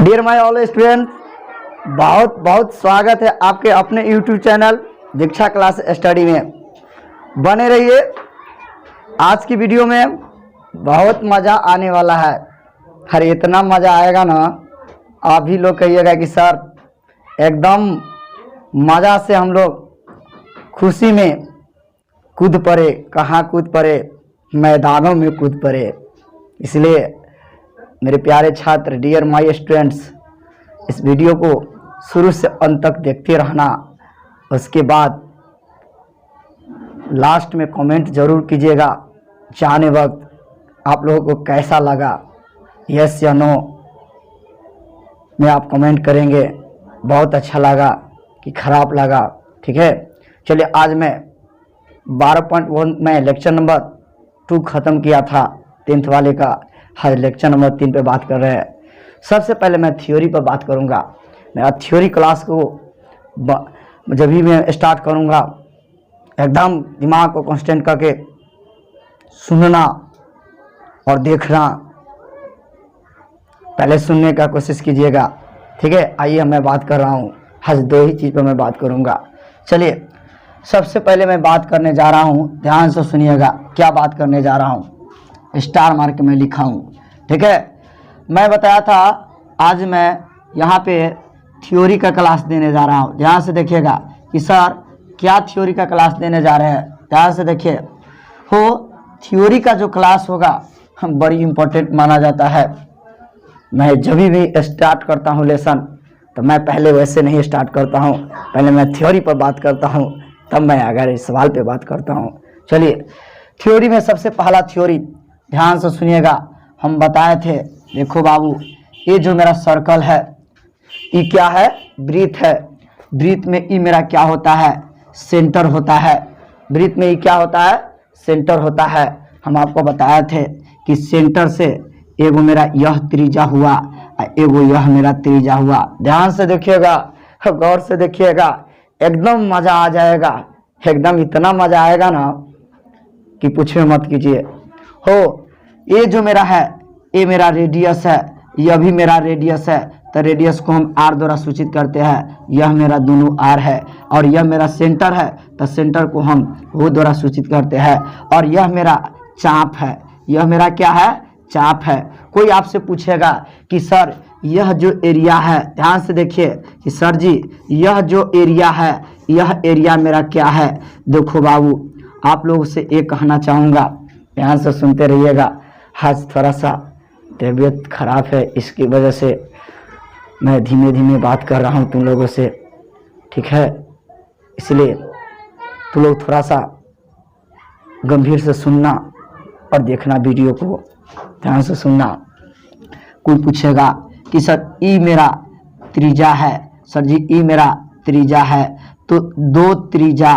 Dear my all student, बहुत बहुत स्वागत है आपके अपने यूट्यूब चैनल दीक्षा क्लास स्टडी में। बने रहिए। आज की वीडियो में बहुत मज़ा आने वाला है। अरे इतना मज़ा आएगा ना, आप भी लोग कहिएगा कि सर एकदम मज़ा से हम लोग खुशी में कूद पड़े। कहाँ कूद पड़े? मैदानों में कूद पड़े। इसलिए मेरे प्यारे छात्र, डियर माय स्टूडेंट्स, इस वीडियो को शुरू से अंत तक देखते रहना। उसके बाद लास्ट में कमेंट ज़रूर कीजिएगा जाने वक्त आप लोगों को कैसा लगा। यस या नो में आप कमेंट करेंगे। बहुत अच्छा लगा कि खराब लगा, ठीक है। चलिए, आज मैं 12.1 में लेक्चर नंबर 2 ख़त्म किया था 10th वाले का। आज लेक्चर नंबर 3 पे बात कर रहे हैं। सबसे पहले मैं थ्योरी पर बात करूंगा। मेरा थ्योरी क्लास को जब भी मैं स्टार्ट करूंगा, एकदम दिमाग को कांस्टेंट करके सुनना और देखना। पहले सुनने का कोशिश कीजिएगा, ठीक है। आइए मैं बात कर रहा हूँ। आज 2 ही चीज़ पर मैं बात करूँगा। चलिए, सबसे पहले मैं बात करने जा रहा हूँ, ध्यान से सुनिएगा क्या बात करने जा रहा हूँ। स्टार मार्क में लिखा हूँ, ठीक है। मैं बताया था आज मैं यहाँ पे थ्योरी का क्लास देने जा रहा हूँ। ध्यान से देखिएगा कि सर क्या थ्योरी का क्लास देने जा रहे हैं। ध्यान से देखिए। हो थ्योरी का जो क्लास होगा बड़ी इम्पोर्टेंट माना जाता है। मैं जब भी स्टार्ट करता हूँ लेसन, तो मैं पहले वैसे नहीं स्टार्ट करता हूँ। पहले मैं थ्योरी पर बात करता हूँ, तब मैं अगर इस सवाल पे बात करता हूँ। चलिए, थ्योरी में सबसे पहला थ्योरी ध्यान से सुनिएगा। हम बताए थे, देखो बाबू, ये जो मेरा सर्कल है, ये क्या है? ब्रीथ है। ब्रीथ में ई मेरा क्या होता है? सेंटर होता है। ब्रीथ में ई क्या होता है? सेंटर होता है। हम आपको बताए थे कि सेंटर से एगो मेरा यह त्रिज्या हुआ, एगो यह मेरा त्रिज्या हुआ। ध्यान से देखिएगा, गौर से देखिएगा, एकदम मजा आ जाएगा। एकदम इतना मजा आएगा ना कि पूछे मत कीजिए। हो ये जो मेरा है, ये मेरा रेडियस है, यह भी मेरा रेडियस है। तो रेडियस को हम आर द्वारा सूचित करते हैं। यह मेरा दोनों आर है। और यह मेरा सेंटर है, तो सेंटर को हम वो द्वारा सूचित करते हैं। और यह मेरा चाप है। यह मेरा क्या है? चाप है। कोई आपसे पूछेगा कि सर यह जो एरिया है, ध्यान से देखिए कि सर जी यह जो एरिया है, यह एरिया मेरा क्या है? देखो बाबू, आप लोगों से एक कहना चाहूँगा, ध्यान से सुनते रहिएगा। आज थोड़ा सा तबीयत खराब है, इसकी वजह से मैं धीमे धीमे बात कर रहा हूँ तुम लोगों से, ठीक है। इसलिए तुम लोग थोड़ा सा गंभीर से सुनना और देखना, वीडियो को ध्यान से सुनना। कोई पूछेगा कि सर ई मेरा त्रिज्या है, सर जी ई मेरा त्रिज्या है, तो 2 त्रिज्या,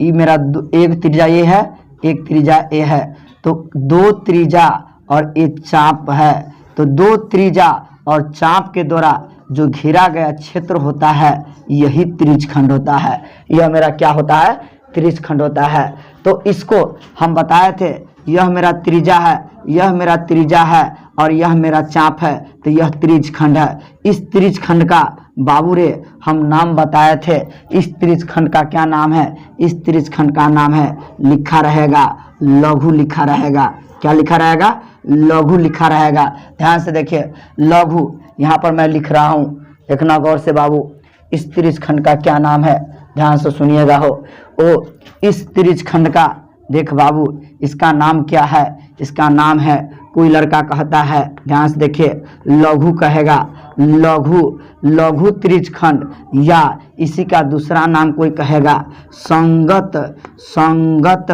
ई मेरा एक त्रिज्या ये है, एक त्रिज्या ए है, तो 2 त्रिज्या और एक चाप है। तो 2 त्रिज्या और चाप के द्वारा जो घेरा गया क्षेत्र होता है, यही त्रिज्यखंड होता है। यह मेरा क्या होता है? त्रिज्यखंड होता है। तो इसको हम बताए थे, यह मेरा त्रिज्या है, यह मेरा त्रिज्या है और यह मेरा चाप है, तो यह त्रिज्यखंड है। इस त्रिज्यखंड का बाबू रे हम नाम बताए थे। इस त्रिज्यखंड का क्या नाम है? इस त्रिज्यखंड का नाम है, लिखा रहेगा लघु, लिखा रहेगा। क्या लिखा रहेगा? लघु लिखा रहेगा। ध्यान से देखिए, लघु यहाँ पर मैं लिख रहा हूँ, देखना गौर से बाबू। इस त्रिज्यखंड का क्या नाम है? ध्यान से सुनिएगा। ओ इस त्रिज्यखंड का, देख बाबू, इसका नाम क्या है? इसका नाम है, कोई लड़का कहता है, ध्यान से देखिए, लघु कहेगा। लघु, लघु त्रिज्यखंड, या इसी का दूसरा नाम कोई कहेगा संगत, संगत,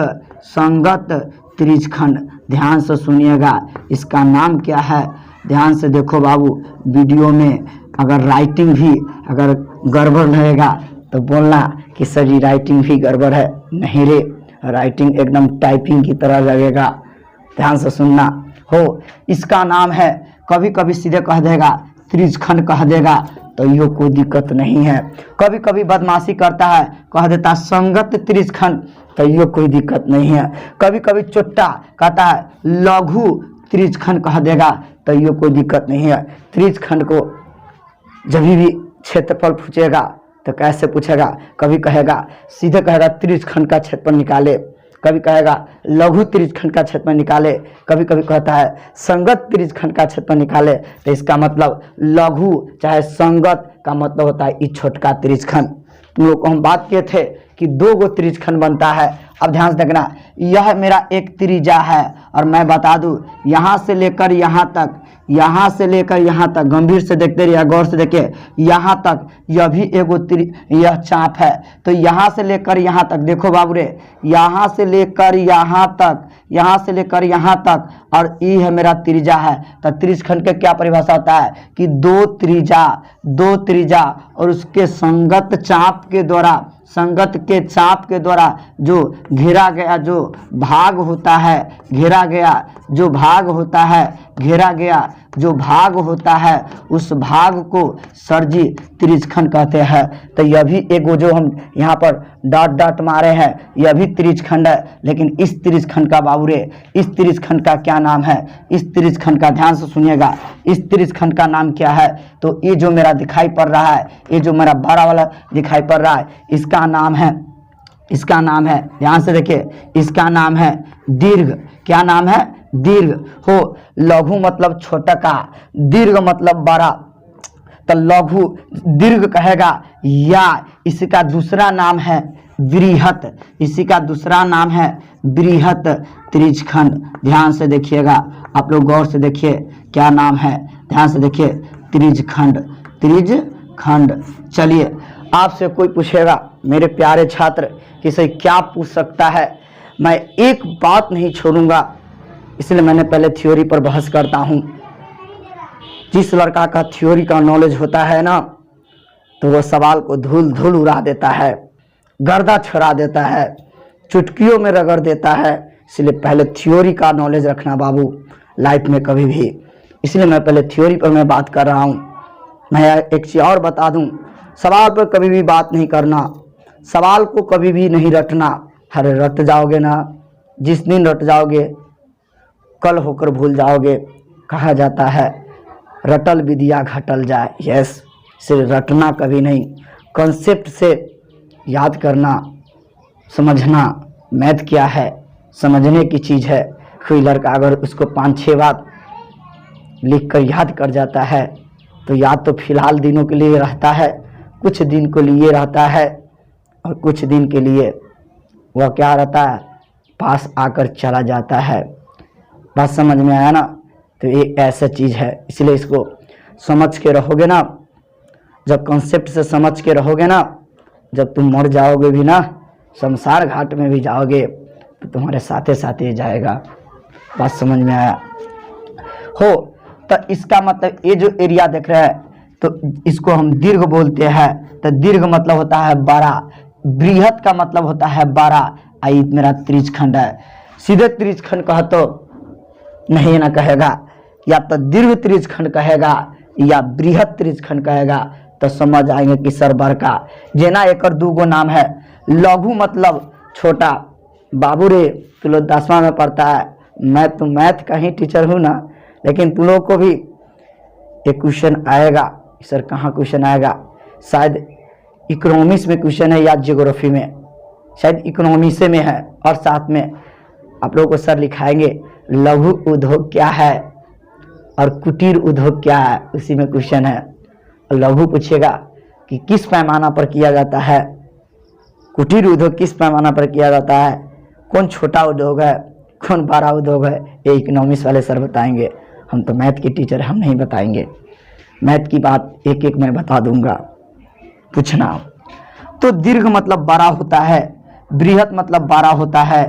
संगत त्रिज्यखंड। ध्यान से सुनिएगा, इसका नाम क्या है? ध्यान से देखो बाबू, वीडियो में अगर राइटिंग भी अगर गड़बड़ रहेगा तो बोलना कि सर जी राइटिंग भी गड़बड़ है। नहीं रे, राइटिंग एकदम टाइपिंग की तरह लगेगा। ध्यान से सुनना। हो इसका नाम है, कभी कभी सीधे कह देगा त्रिज्यखंड कह देगा, तो यो कोई दिक्कत नहीं है। कभी कभी बदमाशी करता है, कह देता संगत त्रिज्यखंड, तो यो कोई दिक्कत नहीं है। कभी कभी चुट्टा कहता है लघु त्रिज्यखंड कह देगा, तो यो कोई दिक्कत नहीं है। त्रिज्यखंड को जब भी क्षेत्रफल पूछेगा तो कैसे पूछेगा, कभी कहेगा सीधे कहेगा त्रिज्यखंड का क्षेत्रफल निकाले, कभी कहेगा लघु त्रिज्यखंड का क्षेत्रफल निकाले, कभी कभी कहता है संगत त्रिज्यखंड का क्षेत्रफल निकाले। तो इसका मतलब लघु चाहे संगत का मतलब होता है इस छोटका त्रिज्यखंड। तुम लोग को हम बात किए थे कि 2 गो त्रिज्यखंड बनता है। अब ध्यान से देखना, यह मेरा एक त्रिज्या है और मैं बता दूं यहाँ से लेकर यहाँ तक, यहाँ से लेकर यहाँ तक, गंभीर से देखते रहिए, गौर से देखिए, यहाँ तक यह भी एगो यह चाप है। तो यहाँ से लेकर यहाँ तक देखो बाबू रे, यहाँ से लेकर यहाँ तक, यहाँ से लेकर यहाँ तक, और ये है मेरा त्रिज्या है। तो त्रिज्यखंड के क्या परिभाषा होता है कि दो त्रिज्या और उसके संगत चाप के द्वारा, संगत के चाप के द्वारा जो घेरा गया जो भाग होता है, घेरा गया जो भाग होता है, घेरा गया जो भाग होता है, उस भाग को सरजी त्रिज्यखंड कहते हैं। तो यह भी एगो जो हम यहाँ पर डॉट डॉट मारे हैं, यह भी त्रिज्यखंड है। लेकिन इस त्रिज्यखंड का बाबू रे, इस त्रिज्यखंड का क्या नाम है, इस त्रिज्यखंड का ध्यान से सुनिएगा, इस त्रिज्यखंड का नाम क्या है। तो ये जो मेरा दिखाई पड़ रहा है, ये जो मेरा बड़ा वाला दिखाई पड़ रहा है, इसका नाम है, इसका नाम है, ध्यान से देखिए, इसका नाम है दीर्घ। क्या नाम है? दीर्घ। हो, लघु मतलब छोटा का, दीर्घ मतलब बड़ा। तो लघु दीर्घ कहेगा, या इसका दूसरा नाम है बृहत, इसी का दूसरा नाम है बृहत त्रिज्यखंड। ध्यान से देखिएगा, आप लोग गौर से देखिए, क्या नाम है, ध्यान से देखिए, त्रिज्यखंड, त्रिज्यखंड। चलिए, आपसे कोई पूछेगा मेरे प्यारे छात्र कि इसे क्या पूछ सकता है, मैं एक बात नहीं छोड़ूंगा, इसलिए मैंने पहले थ्योरी पर बहस करता हूं। जिस लड़का का थ्योरी का नॉलेज होता है ना, तो वो सवाल को धूल धूल उड़ा देता है, गर्दा छुड़ा देता है, चुटकियों में रगड़ देता है। इसलिए पहले थ्योरी का नॉलेज रखना बाबू लाइफ में कभी भी। इसलिए मैं पहले थ्योरी पर मैं बात कर रहा हूँ। मैं एक चीज़ और बता दूँ, सवाल पर कभी भी बात नहीं करना, सवाल को कभी भी नहीं रटना। अरे रट जाओगे ना, जिस दिन रट जाओगे कल होकर भूल जाओगे। कहा जाता है रटल विद्या घटल जाए। यस, सिर्फ रटना कभी नहीं, कॉन्सेप्ट से याद करना, समझना। मैथ क्या है, समझने की चीज़ है। कोई लड़का अगर उसको 5-6 बार लिख कर याद कर जाता है तो याद तो फिलहाल दिनों के लिए रहता है, कुछ दिन के लिए रहता है, और कुछ दिन के लिए वह क्या रहता है, पास आकर चला जाता है। बात समझ में आया ना? तो ये ऐसा चीज़ है, इसलिए इसको समझ के रहोगे ना, जब कॉन्सेप्ट से समझ के रहोगे ना, जब तुम मर जाओगे भी ना, शमशान घाट में भी जाओगे तो तुम्हारे साथे साथे जाएगा। बात समझ में आया हो? तो इसका मतलब ये जो एरिया देख रहे हैं, तो इसको हम दीर्घ बोलते हैं। तो दीर्घ मतलब होता है बड़ा, बृहत का मतलब होता है बड़ा। आई मेरा त्रिज्यखंड है। सीधे त्रिज्यखंड कहा तो नहीं ना कहेगा, या तो दीर्घ त्रिज्यखंड कहेगा या बृहत त्रिज्यखंड कहेगा, तो समझ आएंगे कि सर बड़का जेना एकर 2 गो नाम है। लघु मतलब छोटा। बाबू रे, तू लोग 10वां में पढ़ता है, मैं तो मैथ का ही टीचर हूँ ना, लेकिन तुम लोग को भी एक क्वेश्चन आएगा। सर कहाँ क्वेश्चन आएगा? शायद इकोनॉमिक्स में क्वेश्चन है या ज्योग्राफी में, शायद इकोनॉमिक्स में है। और साथ में आप लोगों को सर लिखाएंगे लघु उद्योग क्या है और कुटीर उद्योग क्या है, उसी में क्वेश्चन है। लघु पूछेगा कि किस पैमाना पर किया जाता है, कुटीर उद्योग किस पैमाना पर किया जाता है, कौन छोटा उद्योग है, कौन बड़ा उद्योग है, ये इकोनॉमिक्स वाले सर बताएंगे। हम तो मैथ के टीचर, हम नहीं बताएंगे। मैथ की बात एक एक मैं बता दूंगा, पूछना। तो दीर्घ मतलब बड़ा होता है, बृहत मतलब बड़ा होता है,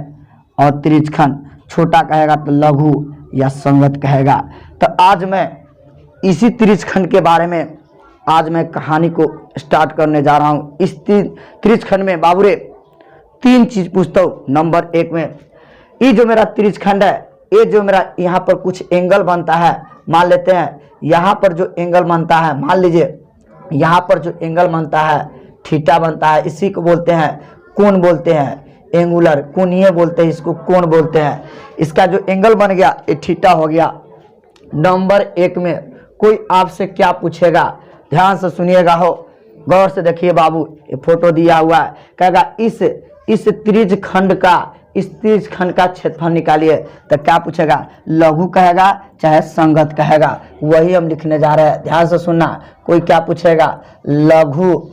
और त्रिज्यखंड छोटा कहेगा तो लघु या संगत कहेगा। तो आज मैं इसी त्रिज्यखंड के बारे में आज मैं कहानी को स्टार्ट करने जा रहा हूँ। इस त्रिज्यखंड में बाबू रे 3 चीज पूछता हूँ। नंबर 1 में, ये जो मेरा त्रिज्यखंड है, ये जो मेरा यहाँ पर कुछ एंगल बनता है, मान लेते हैं यहाँ पर जो एंगल बनता है, मान लीजिए यहाँ पर जो एंगल बनता है थीटा बनता है, इसी को बोलते हैं कोण बोलते हैं, एंगुलर कोणीय बोलते हैं, इसको कोण बोलते हैं। इसका जो एंगल बन गया ये थीटा हो गया। नंबर 1 में कोई आपसे क्या पूछेगा, ध्यान से सुनिएगा हो, गौर से देखिए बाबू, ये फोटो दिया हुआ है। कहेगा इस त्रिज खंड का क्षेत्रफल निकालिए। तो क्या पूछेगा, लघु कहेगा चाहे संगत कहेगा, वही हम लिखने जा रहे हैं। ध्यान से सुनना, कोई क्या पूछेगा, लघु,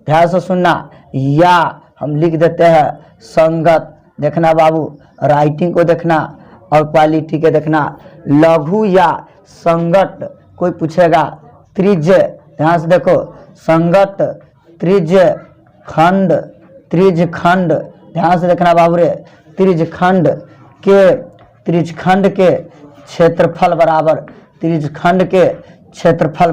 ध्यान से सुनना, या हम लिख देते हैं संगत। देखना बाबू, राइटिंग को देखना और क्वालिटी के देखना। लघु या संगत कोई पूछेगा, त्रिज, ध्यान से देखो, संगत, त्रिज खंड, ध्यान से देखना बाबू रे, त्रिज खंड के क्षेत्रफल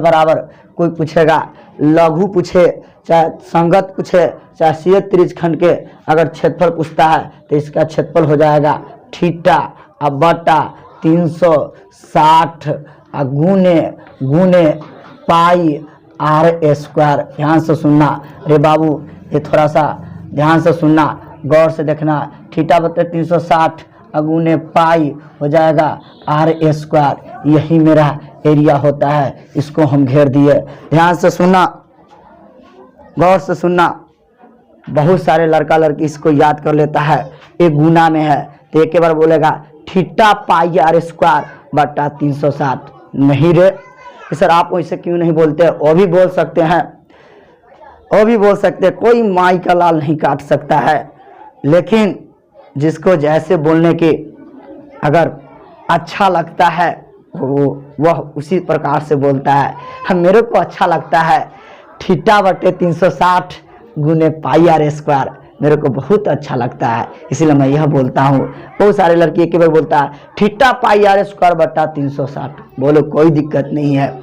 बराबर, कोई पूछेगा लघु पूछे चाहे संगत पूछे चाहे सीधे त्रिज खंड के अगर क्षेत्रफल पूछता है तो इसका क्षेत्रफल हो जाएगा थीटा अब बटा 360 गुने पाई r स्क्वायर। ध्यान से सुनना रे बाबू, ये थोड़ा सा ध्यान से सुनना, गौर से देखना। थीटा बटे 360 गुने पाई हो जाएगा r स्क्वायर, यही मेरा एरिया होता है, इसको हम घेर दिए। ध्यान से सुनना, गौर से सुनना। बहुत सारे लड़का लड़की इसको याद कर लेता है, एक गुना में है तो एक बार बोलेगा थीटा पाई r स्क्वायर बटा 360। नहीं रे सर, आप वैसे क्यों नहीं बोलते? वो भी बोल सकते हैं, कोई माई का लाल नहीं काट सकता है, लेकिन जिसको जैसे बोलने की अगर अच्छा लगता है वह उसी प्रकार से बोलता है। हम मेरे को अच्छा लगता है थीटा बटे 360 गुने पाई r स्क्वायर, मेरे को बहुत अच्छा लगता है, इसीलिए मैं यह बोलता हूँ। बहुत सारे लड़की एक बार बोलता है थीटा पाई r स्क्वायर बटा 360, बोलो कोई दिक्कत नहीं है,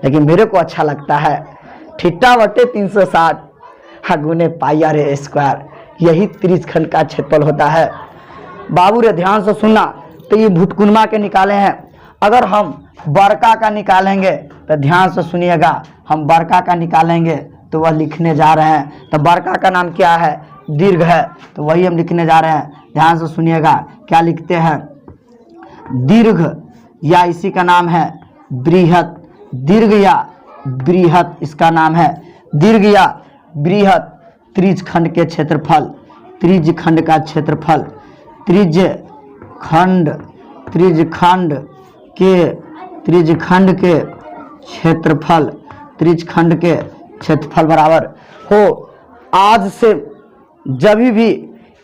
लेकिन मेरे को अच्छा लगता है थीटा बटे 360 गुने पाई r स्क्वायर, यही त्रिज खंड का क्षेत्रफल होता है। बाबू रे ध्यान से सुनना, तो ये भुटकुनमा के निकाले हैं। अगर हम बरका का निकालेंगे तो ध्यान से सुनिएगा, हम बरका का निकालेंगे तो वह लिखने जा रहे हैं। तो बरका का नाम क्या है, दीर्घ है, तो वही हम लिखने जा रहे हैं। ध्यान से सुनिएगा, क्या लिखते हैं, दीर्घ या इसी का नाम है बृहत, दीर्घ या बृहत इसका नाम है, दीर्घ या बृहत त्रिज खंड के क्षेत्रफल, त्रिज खंड का क्षेत्रफल, त्रिज खंड के क्षेत्रफल बराबर हो। आज से जब भी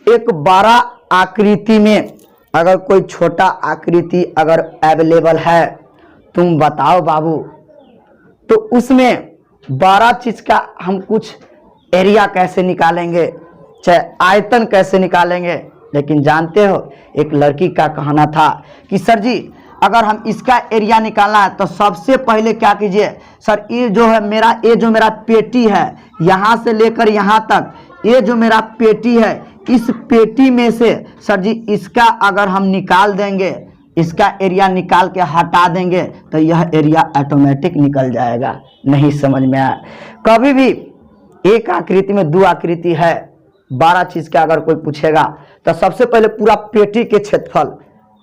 एक बड़ा आकृति में अगर कोई छोटा आकृति अगर अवेलेबल है, तुम बताओ बाबू, तो उसमें बड़ा चीज का हम कुछ एरिया कैसे निकालेंगे, चाहे आयतन कैसे निकालेंगे। लेकिन जानते हो, एक लड़की का कहना था कि सर जी अगर हम इसका एरिया निकालना है तो सबसे पहले क्या कीजिए सर, ये जो मेरा पेटी है यहाँ से लेकर यहाँ तक, ये जो मेरा पेटी है, इस पेटी में से सर जी इसका अगर हम निकाल देंगे, इसका एरिया निकाल के हटा देंगे तो यह एरिया ऑटोमेटिक निकल जाएगा। नहीं समझ में आया? कभी भी एक आकृति में दो आकृति है, 12 चीज का अगर कोई पूछेगा तो सबसे पहले पूरा पेटी के क्षेत्रफल,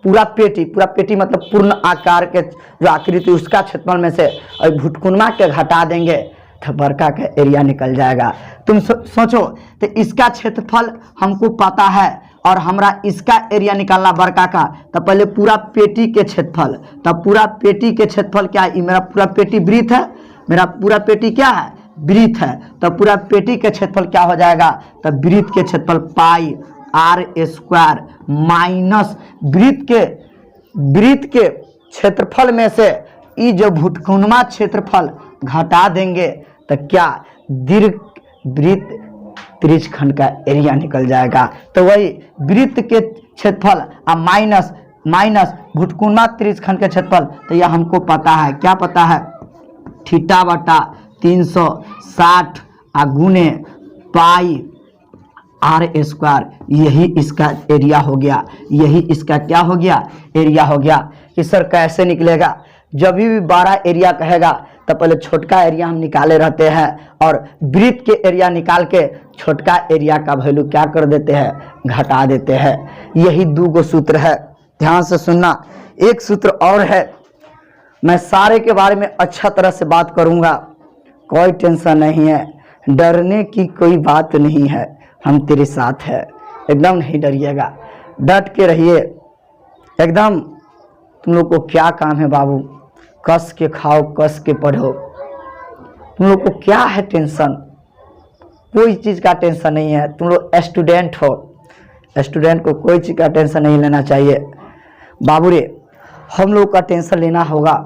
पूरा पेटी मतलब पूर्ण आकार के जो आकृति उसका क्षेत्रफल में से और भुटकुनमा के घटा देंगे तो बरका का एरिया निकल जाएगा। तुम सोचो, तो इसका क्षेत्रफल हमको पता है और हमरा इसका एरिया निकालना बरका का, तो पहले पूरा पेटी के क्षेत्रफल, तब पूरा पेटी के क्षेत्रफल क्या है, मेरा पूरा पेटी वृत्त है, मेरा पूरा पेटी क्या है, वृत्त है, तो पूरा पेटी के क्षेत्रफल क्या हो जाएगा, तो वृत्त के क्षेत्रफल पाई r स्क्वायर माइनस वृत्त के क्षेत्रफल में से ये जो भुटकुनमा क्षेत्रफल घटा देंगे तो क्या दीर्घ वृत्त त्रिज खंड का एरिया निकल जाएगा। तो वही वृत्त के क्षेत्रफल और माइनस भुटकुनमा त्रिज खंड के क्षेत्रफल, तो यह हमको पता है, क्या पता है, थीटा बटा 360 गुने पाई r स्क्वायर, यही इसका एरिया हो गया, यही इसका क्या हो गया, एरिया हो गया। कि सर कैसे निकलेगा? जब भी 12 एरिया कहेगा तो पहले छोटका एरिया हम निकाले रहते हैं और वृत्त के एरिया निकाल के छोटका एरिया का वैल्यू क्या कर देते हैं, घटा देते हैं। यही 2 सूत्र है, ध्यान से सुनना। एक सूत्र और है, मैं सारे के बारे में अच्छा तरह से बात करूंगा, कोई टेंशन नहीं है, डरने की कोई बात नहीं है, हम तेरे साथ है, एकदम नहीं डरिएगा, डट के रहिए एकदम। तुम लोग को क्या काम है बाबू, कस के खाओ, कस के पढ़ो, तुम लोग को क्या है टेंशन, कोई चीज़ का टेंशन नहीं है। तुम लोग स्टूडेंट हो, स्टूडेंट को कोई चीज़ का टेंशन नहीं लेना चाहिए। बाबू रे, हम लोग का टेंशन लेना होगा,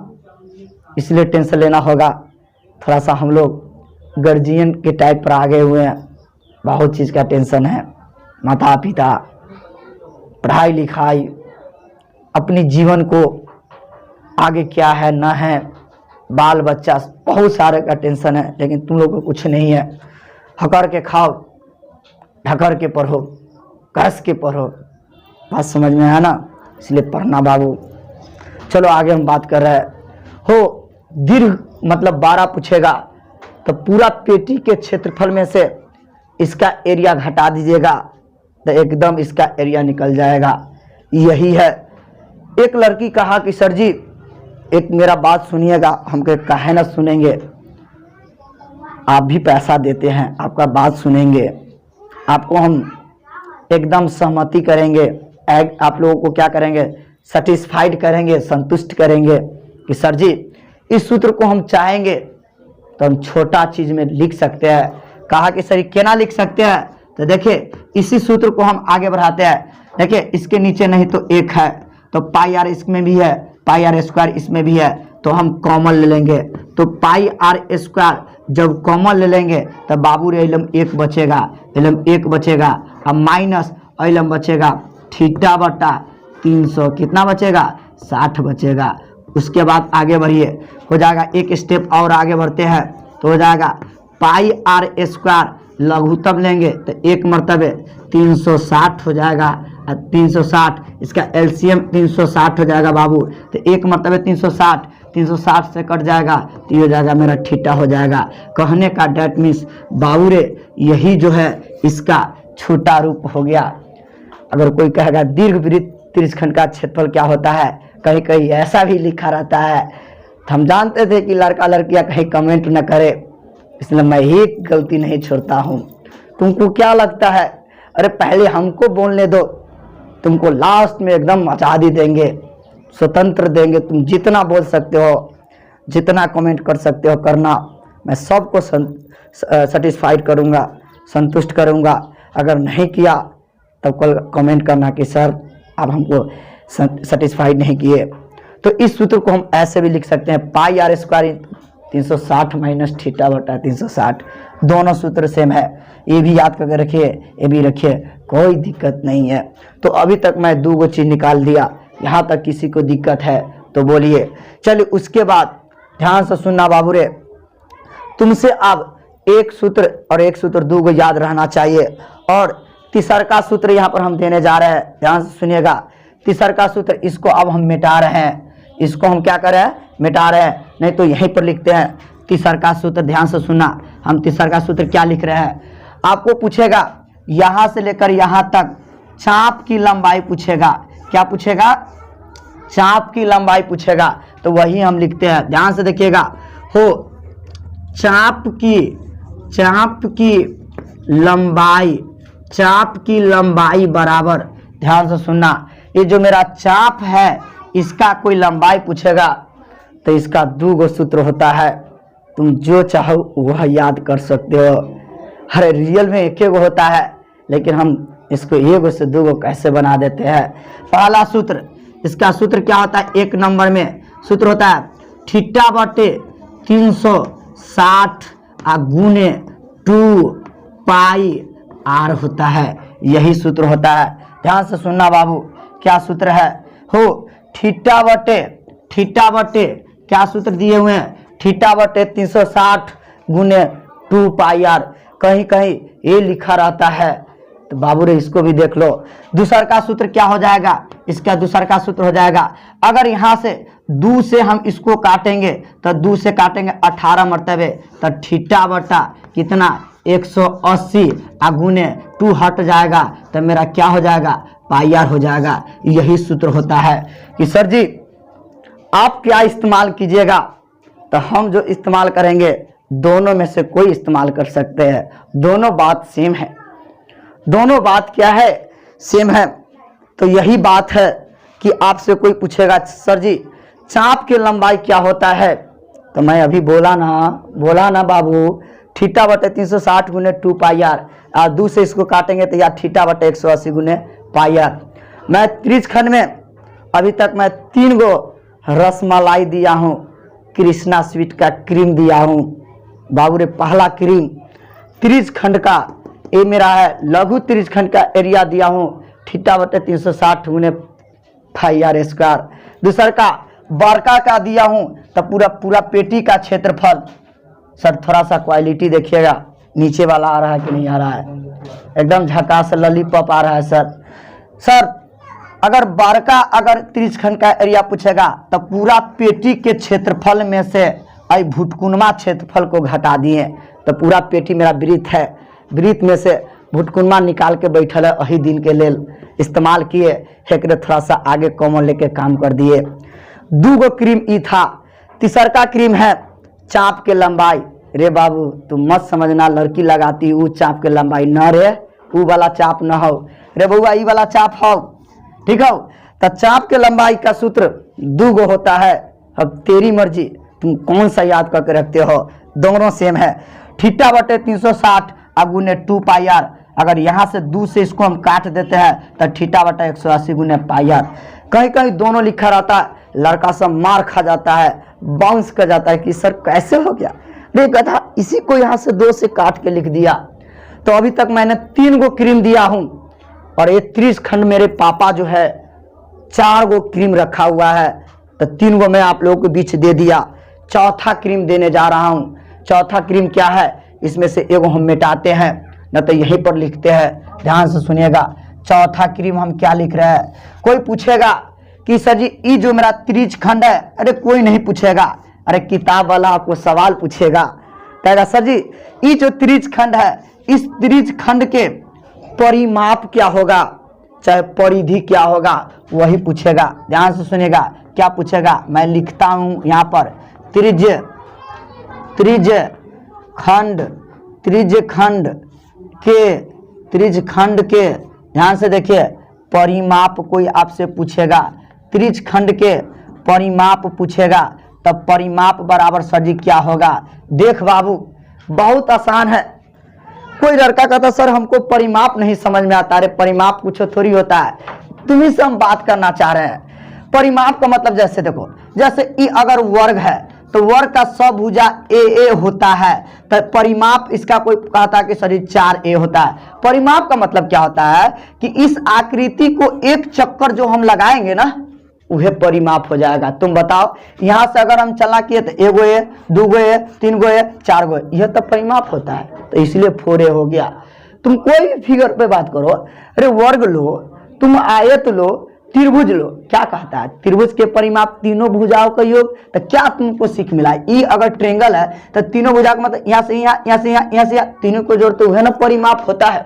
इसलिए टेंशन लेना होगा, थोड़ा सा हम लोग गार्जियन के टाइप पर आ गए हुए हैं, बहुत चीज़ का टेंशन है, माता पिता, पढ़ाई लिखाई, अपनी जीवन को आगे क्या है ना है, बाल बच्चा, बहुत सारे का टेंशन है, लेकिन तुम लोग को कुछ नहीं है। हकर के खाओ, ढकर के पढ़ो, कस के पढ़ो, बात समझ में है ना, इसलिए पढ़ना बाबू। चलो आगे हम बात कर रहे हैं। हो दीर्घ मतलब 12 पूछेगा तो पूरा पेटी के क्षेत्रफल में से इसका एरिया घटा दीजिएगा तो एकदम इसका एरिया निकल जाएगा। यही है। एक लड़की कहा कि सर जी एक मेरा बात सुनिएगा, हमको कहे ना सुनेंगे, आप भी पैसा देते हैं, आपका बात सुनेंगे, आपको हम एकदम सहमति करेंगे, आप लोगों को क्या करेंगे, सेटिस्फाइड करेंगे, संतुष्ट करेंगे कि सर जी इस सूत्र को हम चाहेंगे तो हम छोटा चीज में लिख सकते हैं। कहा कि सर क्या लिख सकते हैं, तो देखिए इसी सूत्र को हम आगे बढ़ाते हैं। देखिए इसके नीचे नहीं तो एक है, तो पाई आर इसमें भी है, पाई आर स्क्वायर इसमें भी है, तो हम कॉमन ले लेंगे। तो पाई आर स्क्वायर जब कॉमन ले लेंगे तब बाबू रे इलम 1 बचेगा, इलम 1 बचेगा, अब माइनस इलम बचेगा थीटा बटा 300, कितना बचेगा 60 बचेगा। उसके बाद आगे बढ़िए, हो जाएगा एक स्टेप और आगे बढ़ते हैं तो हो जाएगा पाई आर स्क्वायर लघुत्तम लेंगे तो 1 मरतबे 360 हो जाएगा, 360 इसका एलसीएम 360 हो जाएगा बाबू, तो 1 मरतबे 360 से कट जाएगा तो ये हो जाएगा मेरा थीटा हो जाएगा। कहने का डेट मीन्स बाबू रे यही जो है इसका छोटा रूप हो गया। अगर कोई कहेगा दीर्घवृत्त त्रिज्यखंड का क्षेत्रफल क्या होता है, कहीं कहीं ऐसा भी लिखा रहता है, तो हम जानते थे कि लड़का लड़कियां कहीं कमेंट न करे, इसलिए मैं एक गलती नहीं छोड़ता हूँ। तुमको क्या लगता है, अरे पहले हमको बोलने दो, तुमको लास्ट में एकदम आज़ादी देंगे, स्वतंत्र देंगे, तुम जितना बोल सकते हो, जितना कमेंट कर सकते हो करना, मैं सबको सेटिस्फाइड करूँगा, संतुष्ट करूँगा। अगर नहीं किया तब कल कमेंट करना कि सर आप हमको सेटिस्फाइड नहीं किए। तो इस सूत्र को हम ऐसे भी लिख सकते हैं, पाई आर स्क्वायर 360 माइनस थीटा बटा 360, दोनों सूत्र सेम है, ये भी याद करके रखिए, ये भी रखिए, कोई दिक्कत नहीं है। तो अभी तक मैं 2 चीज़ निकाल दिया, यहाँ तक किसी को दिक्कत है तो बोलिए। चलिए उसके बाद ध्यान से सुनना बाबू रे, तुमसे अब एक सूत्र और एक सूत्र 2 याद रहना चाहिए, और तीसरा का सूत्र यहाँ पर हम देने जा रहे हैं, ध्यान से सुनिएगा। तीसरा का सूत्र इसको अब हम मिटा रहे हैं, इसको हम क्या कर रहे हैं, मिटा रहे हैं, नहीं तो यहीं पर लिखते हैं तीसरा का सूत्र। ध्यान से सुनना, हम तीसरा का सूत्र क्या लिख रहे हैं। आपको पूछेगा यहाँ से लेकर यहाँ तक चाप की लंबाई पूछेगा, क्या पूछेगा, चाप की लंबाई पूछेगा, तो वही हम लिखते हैं। ध्यान से देखिएगा, हो चाप की लंबाई बराबर, ध्यान से सुनना, ये जो मेरा चाप है इसका कोई लंबाई पूछेगा तो इसका 2 सूत्र होता है, तुम जो चाहो वह याद कर सकते हो। अरे रियल में एक होता है, लेकिन हम इसको 1 से 2 कैसे बना देते हैं। पहला सूत्र, इसका सूत्र क्या होता है, 1 नंबर में सूत्र होता है थीटा बटे 360 गुने 2 पाई आर होता है, यही सूत्र होता है। ध्यान से सुनना बाबू, क्या सूत्र है, हो थीटा बटे क्या सूत्र दिए हुए हैं, थीटा बटे 360 गुने 2 पाई आर, कहीं कहीं ये लिखा रहता है, तो बाबू रे इसको भी देख लो। दूसरा का सूत्र क्या हो जाएगा, इसका दूसरा का सूत्र हो जाएगा, अगर यहाँ से 2 से हम इसको काटेंगे तो 2 से काटेंगे 18 मरतबे, तो थीटा बटा कितना 180 गुने 2 हट जाएगा तो मेरा क्या हो जाएगा, पाई आर हो जाएगा। यही सूत्र होता है कि सर जी आप क्या इस्तेमाल कीजिएगा, तो हम जो इस्तेमाल करेंगे दोनों में से कोई इस्तेमाल कर सकते हैं। दोनों बात सेम है। दोनों बात क्या है? सेम है। तो यही बात है कि आपसे कोई पूछेगा सर जी चाप की लंबाई क्या होता है, तो मैं अभी बोला ना बाबू, थीटा बटे 360 गुने 2 पाई आर, और 2 से इसको काटेंगे तो यार थीटा बटे 180 गुने पाई आर। मैं त्रिज खंड में अभी तक मैं 3 गो रसमलाई दिया हूँ, कृष्णा स्वीट का क्रीम दिया हूँ बाबू रे, पहला क्रीम। त्रिज खंड का ये मेरा है, लघु त्रिज खंड का एरिया दिया हूँ थीटा बटे 360 गुने पाई आर स्क्वायर। दूसर का बड़का का दिया हूँ तो पूरा पेटी का क्षेत्रफल। सर थोड़ा सा क्वालिटी देखिएगा, नीचे वाला आ रहा है कि नहीं आ रहा है, एकदम झकास लॉलीपॉप आ रहा है सर। अगर बड़का अगर त्रिज्यखंड का एरिया पूछेगा तो पूरा पेटी के क्षेत्रफल में से आई भुटकुनमा क्षेत्रफल को घटा दिए तो पूरा पेटी मेरा वृत्त है, वृत्त में से भुटकुनमा निकाल के बैठल है, वही दिन के लेल इस्तेमाल किए, एक थोड़ा सा आगे कॉमन लेके काम कर दिए। 2 गो क्रीम ई था। तीसर का क्रीम है चाप के लंबाई। रे बाबू तुम मत समझना लड़की लगाती वो चाप के लंबाई न रे, वो वाला चाप न हो रे बउआ, ई वाला चाप हो, ठीक हो। तो चाप के लंबाई का सूत्र 2 गो होता है। अब तेरी मर्जी तुम कौन सा याद करके रखते हो, दोनों सेम है। थीटा बटे 360 अब गुने 2 पाई आर। अगर यहाँ से 2 से इसको हम काट देते हैं तो थीटा बटे 180 गुने पाई आर। कहीं कहीं दोनों लिखा रहता है, लड़का सब मार खा जाता है, बाउंस कर जाता है कि सर कैसे हो गया, नहीं कहा इसी को यहाँ से 2 से काट के लिख दिया। तो अभी तक मैंने 3 गो क्रीम दिया हूँ और ये त्रिज खंड मेरे पापा जो है 4 गो क्रीम रखा हुआ है, तो 3 गो मैं आप लोगों के बीच दे दिया। चौथा क्रीम देने जा रहा हूँ। चौथा क्रीम क्या है, इसमें से एगो हम मिटाते हैं न तो यहीं पर लिखते हैं, ध्यान से सुनिएगा। चौथा क्रीम हम क्या लिख रहे हैं। कोई पूछेगा कि सर जी ये जो मेरा त्रिज खंड है, अरे कोई नहीं पूछेगा, अरे किताब वाला आपको सवाल पूछेगा, कहेगा सर जी ये जो त्रिज खंड है इस त्रिज खंड के परिमाप क्या होगा, चाहे परिधि क्या होगा, वही पूछेगा। ध्यान से सुनिएगा क्या पूछेगा, मैं लिखता हूं यहाँ पर त्रिज खंड के ध्यान से देखिए परिमाप कोई आपसे पूछेगा, त्रिज खंड के परिमाप पूछेगा, तब परिमाप बराबर सर जी क्या होगा। देख बाबू बहुत आसान है। कोई लड़का कहता सर हमको परिमाप नहीं समझ में आता, अरे परिमाप कुछ थोड़ी होता है, तुम्ही से हम बात करना चाह रहे हैं। परिमाप का मतलब जैसे देखो, जैसे ई अगर वर्ग है तो वर्ग का सभुजा ए होता है, तो परिमाप इसका कोई कहता है कि सर 4a होता है। परिमाप का मतलब क्या होता है कि इस आकृति को एक चक्कर जो हम लगाएंगे ना वह परिमाप हो जाएगा। तुम बताओ यहाँ से अगर हम चला किए तो 1 गो ए, 2 गो ए, 3 गो ए, 4 गो, यह तो परिमाप होता है, तो इसलिए 4a हो गया। तुम कोई भी फिगर पे बात करो, अरे वर्ग लो, तुम आयत लो, त्रिभुज लो, क्या कहता है त्रिभुज के परिमाप तीनों भुजाओं का योग, तो क्या तुमको सीख मिला, ई अगर ट्रेंगल है तो तीनों भुजा का मतलब यहाँ से यहाँ, यहाँ से यहाँ, यहाँ से यहाँ, तीनों को जोड़ते हुए ना परिमाप होता है।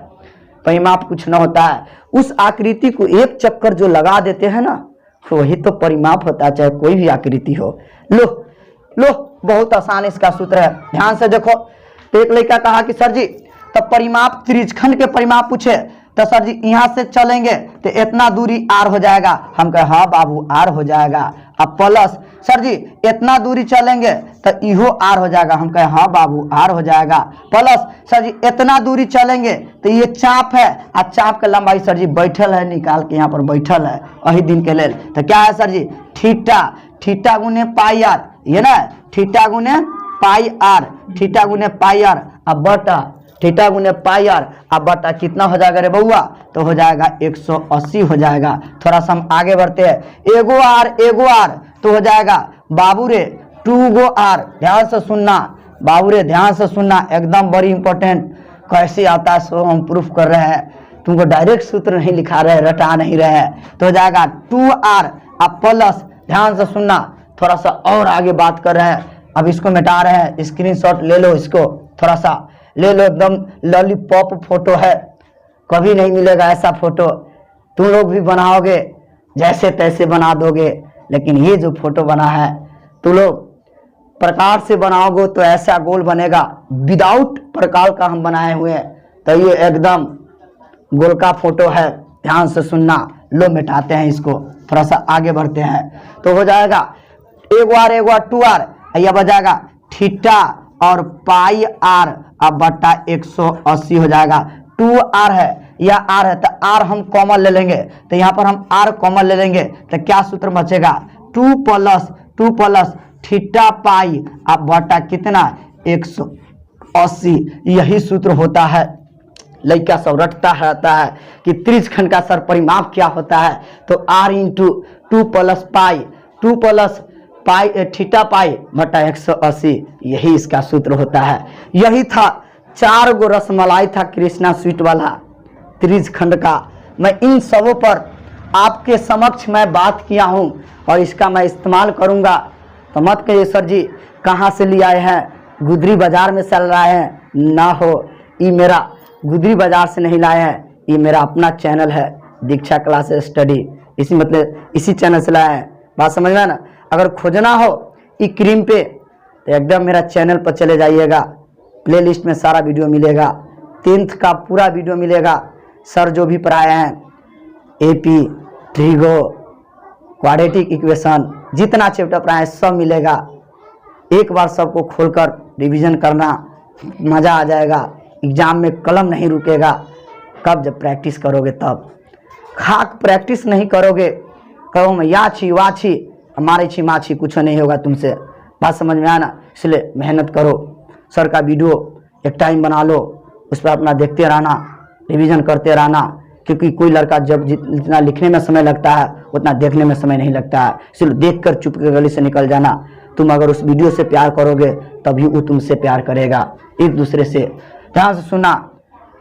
परिमाप कुछ ना होता है, उस आकृति को एक चक्कर जो लगा देते हैं ना वही तो परिमाप होता है, चाहे कोई भी आकृति हो। लो बहुत आसान इसका सूत्र है, ध्यान से देखो। तो एक लड़का कहा कि सर जी तब परिमाप त्रिज्यखंड के परिमाप पूछे तो सर जी यहाँ से चलेंगे तो इतना दूरी r हो जाएगा। हम कहे हाँ बाबू r हो जाएगा। अब प्लस सर जी इतना दूरी चलेंगे तो इहो r हो जाएगा। हम कहे हाँ बाबू r हो जाएगा। प्लस सर जी इतना दूरी चलेंगे तो ये चाप है, और चाप का लंबाई सर जी बैठल है, निकाल के यहाँ पर बैठल है वही दिन के लेल। तो क्या है सर जी थीटा गुने पाई आर, ये ना थीटा गुने पाई आर, अब बटा थीटा गुने पाई आर, अब बटा कितना हो जाएगा रे बउआ, तो हो जाएगा 180 हो जाएगा। थोड़ा सा हम आगे बढ़ते हैं, एगो आर तो हो जाएगा बाबू रे 2 गो आर। ध्यान से सुनना बाबू रे, ध्यान से सुनना, एकदम बड़ी इंपॉर्टेंट। कैसे आता है सो हम प्रूफ कर रहे हैं, तुमको डायरेक्ट सूत्र नहीं लिखा रहे, रटा नहीं रहे। तो हो जाएगा 2r अब प्लस, ध्यान से सुनना, थोड़ा सा और आगे बात कर रहे हैं। अब इसको मिटा रहे हैं, स्क्रीनशॉट ले लो, इसको थोड़ा सा ले लो, एकदम लॉलीपॉप फोटो है, कभी नहीं मिलेगा ऐसा फोटो। तुम लोग भी बनाओगे जैसे तैसे बना दोगे, लेकिन ये जो फोटो बना है तो लोग प्रकार से बनाओगे तो ऐसा गोल बनेगा, विदाउट प्रकार का हम बनाए हुए हैं तो ये एकदम गोल का फोटो है। ध्यान से सुनना। लो मिटाते हैं इसको, थोड़ा सा आगे बढ़ते हैं तो हो जाएगा एक बार 2 आर, यह बजाएगा थीटा और पाई आर अब बट्टा 180 हो जाएगा। 2 आर है, यह आर है तो आर हम कॉमन ले लेंगे, तो यहाँ पर हम आर कॉमन ले लेंगे तो क्या सूत्र बचेगा 2 प्लस थीटा पाई अब बट्टा कितना 180। यही सूत्र होता है। लड़का सब रटता रहता है कि त्रिज्यखंड का सर परिमाप क्या होता है, तो r into 2 plus pi theta pi बटा 180, यही इसका सूत्र होता है। यही था 4 गो रसमलाई था कृष्णा स्वीट वाला त्रिज्यखंड का। मैं इन सबों पर आपके समक्ष मैं बात किया हूँ और इसका मैं इस्तेमाल करूँगा। तो मत कहिए सर जी कहाँ से ले आए हैं, गुदरी बाजार में चल रहा है ना हो, ये मेरा गुदरी बाजार से नहीं लाए हैं, ये मेरा अपना चैनल है दीक्षा क्लास स्टडी, इसी मतलब इसी चैनल से लाए हैं। बात समझ में ना। अगर खोजना हो ई क्रीम पे तो एकदम मेरा चैनल पर चले जाइएगा, प्लेलिस्ट में सारा वीडियो मिलेगा, 10th का पूरा वीडियो मिलेगा। सर जो भी पढ़ाए हैं AP ट्रिगो क्वाड्रेटिक इक्वेशन जितना चैप्टर पढ़ाए सब मिलेगा। एक बार सबको खोलकर रिवीजन करना, मज़ा आ जाएगा। एग्जाम में कलम नहीं रुकेगा। कब जब प्रैक्टिस करोगे तब, खाक प्रैक्टिस नहीं करोगे कहो मैं या छी वा छी हमारे छी माछी कुछ नहीं होगा तुमसे। बात समझ में आना। इसलिए मेहनत करो। सर का वीडियो एक टाइम बना लो, उस पर अपना देखते रहना, रिवीजन करते रहना, क्योंकि कोई लड़का जब जितना लिखने में समय लगता है उतना देखने में समय नहीं लगता है। इसलिए देख कर चुप के गली से निकल जाना। तुम अगर उस वीडियो से प्यार करोगे तभी वो तुमसे प्यार करेगा, एक दूसरे से। ध्यान से सुना।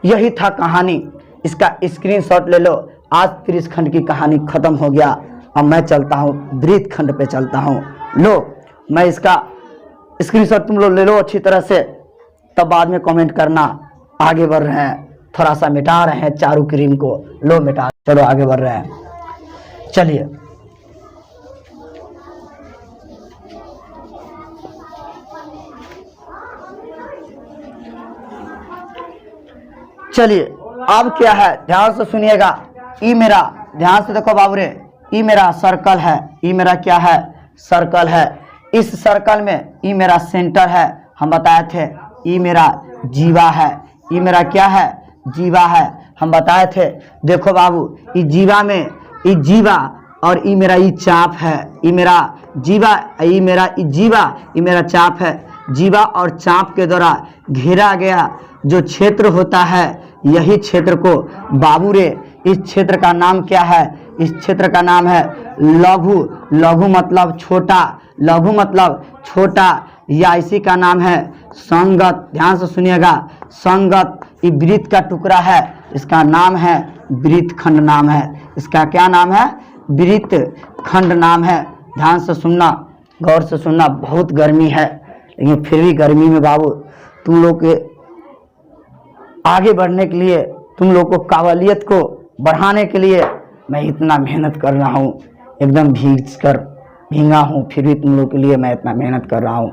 यही था कहानी, इसका स्क्रीनशॉट ले लो। आज त्रिज्यखंड की कहानी खत्म हो गया। अब मैं चलता हूँ वृत्तखंड पे चलता हूँ। लो मैं इसका स्क्रीनशॉट तुम लोग ले लो अच्छी तरह से, तब बाद में कमेंट करना। आगे बढ़ रहे हैं, थोड़ा सा मिटा रहे हैं चारू क्रीम को। लो मिटा, चलो आगे बढ़ रहे हैं। चलिए चलिए अब क्या है ध्यान से सुनिएगा। ई मेरा, ध्यान से देखो बाबू रे, ई मेरा सर्कल है, ई मेरा क्या है सर्कल है। इस सर्कल में ई मेरा सेंटर है, हम बताए थे। ई मेरा जीवा है, ई मेरा क्या है जीवा है, हम बताए थे। देखो बाबू ई जीवा में ई जीवा और ई मेरा ई चाप है। ई मेरा जीवा, ई मेरा ई जीवा, ई मेरा चाप है। जीवा और चाप के द्वारा घेरा गया जो क्षेत्र होता है, यही क्षेत्र को बाबू रे इस क्षेत्र का नाम क्या है, इस क्षेत्र का नाम है लघु। लघु मतलब छोटा, लघु मतलब छोटा, या इसी का नाम है संगत। ध्यान से सुनिएगा, संगत ये वृत्त का टुकड़ा है, इसका नाम है वृत्तखंड नाम है। इसका क्या नाम है वृत्तखंड नाम है। ध्यान से सुनना, गौर से सुनना। बहुत गर्मी है लेकिन फिर भी गर्मी में बाबू तुम लोग के आगे बढ़ने के लिए, तुम लोग को काबिलियत को बढ़ाने के लिए मैं इतना मेहनत कर रहा हूँ। एकदम भीगा हूँ, फिर भी तुम लोग के लिए मैं इतना मेहनत कर रहा हूँ।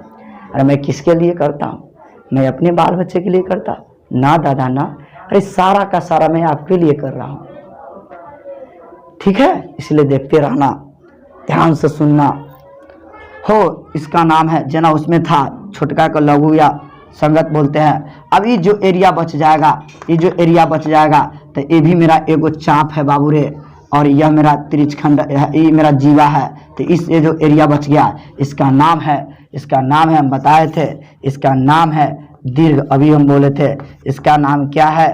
अरे मैं किसके लिए करता हूँ, मैं अपने बाल बच्चे के लिए करता ना दादा ना। अरे सारा का सारा मैं आपके लिए कर रहा हूँ, ठीक है। इसलिए देखते रहना, ध्यान से सुनना। हो इसका नाम है जना, उसमें था छोटका का लघु या संगत बोलते हैं। अब ये जो एरिया बच जाएगा, ये जो एरिया बच जाएगा तो ये भी मेरा एगो चाप है बाबू रे, और यह मेरा त्रिज्यखंड, ये मेरा जीवा है। तो इस ये जो एरिया बच गया इसका नाम है, इसका नाम है, हम बताए थे इसका नाम है दीर्घ। अभी हम बोले थे इसका नाम क्या है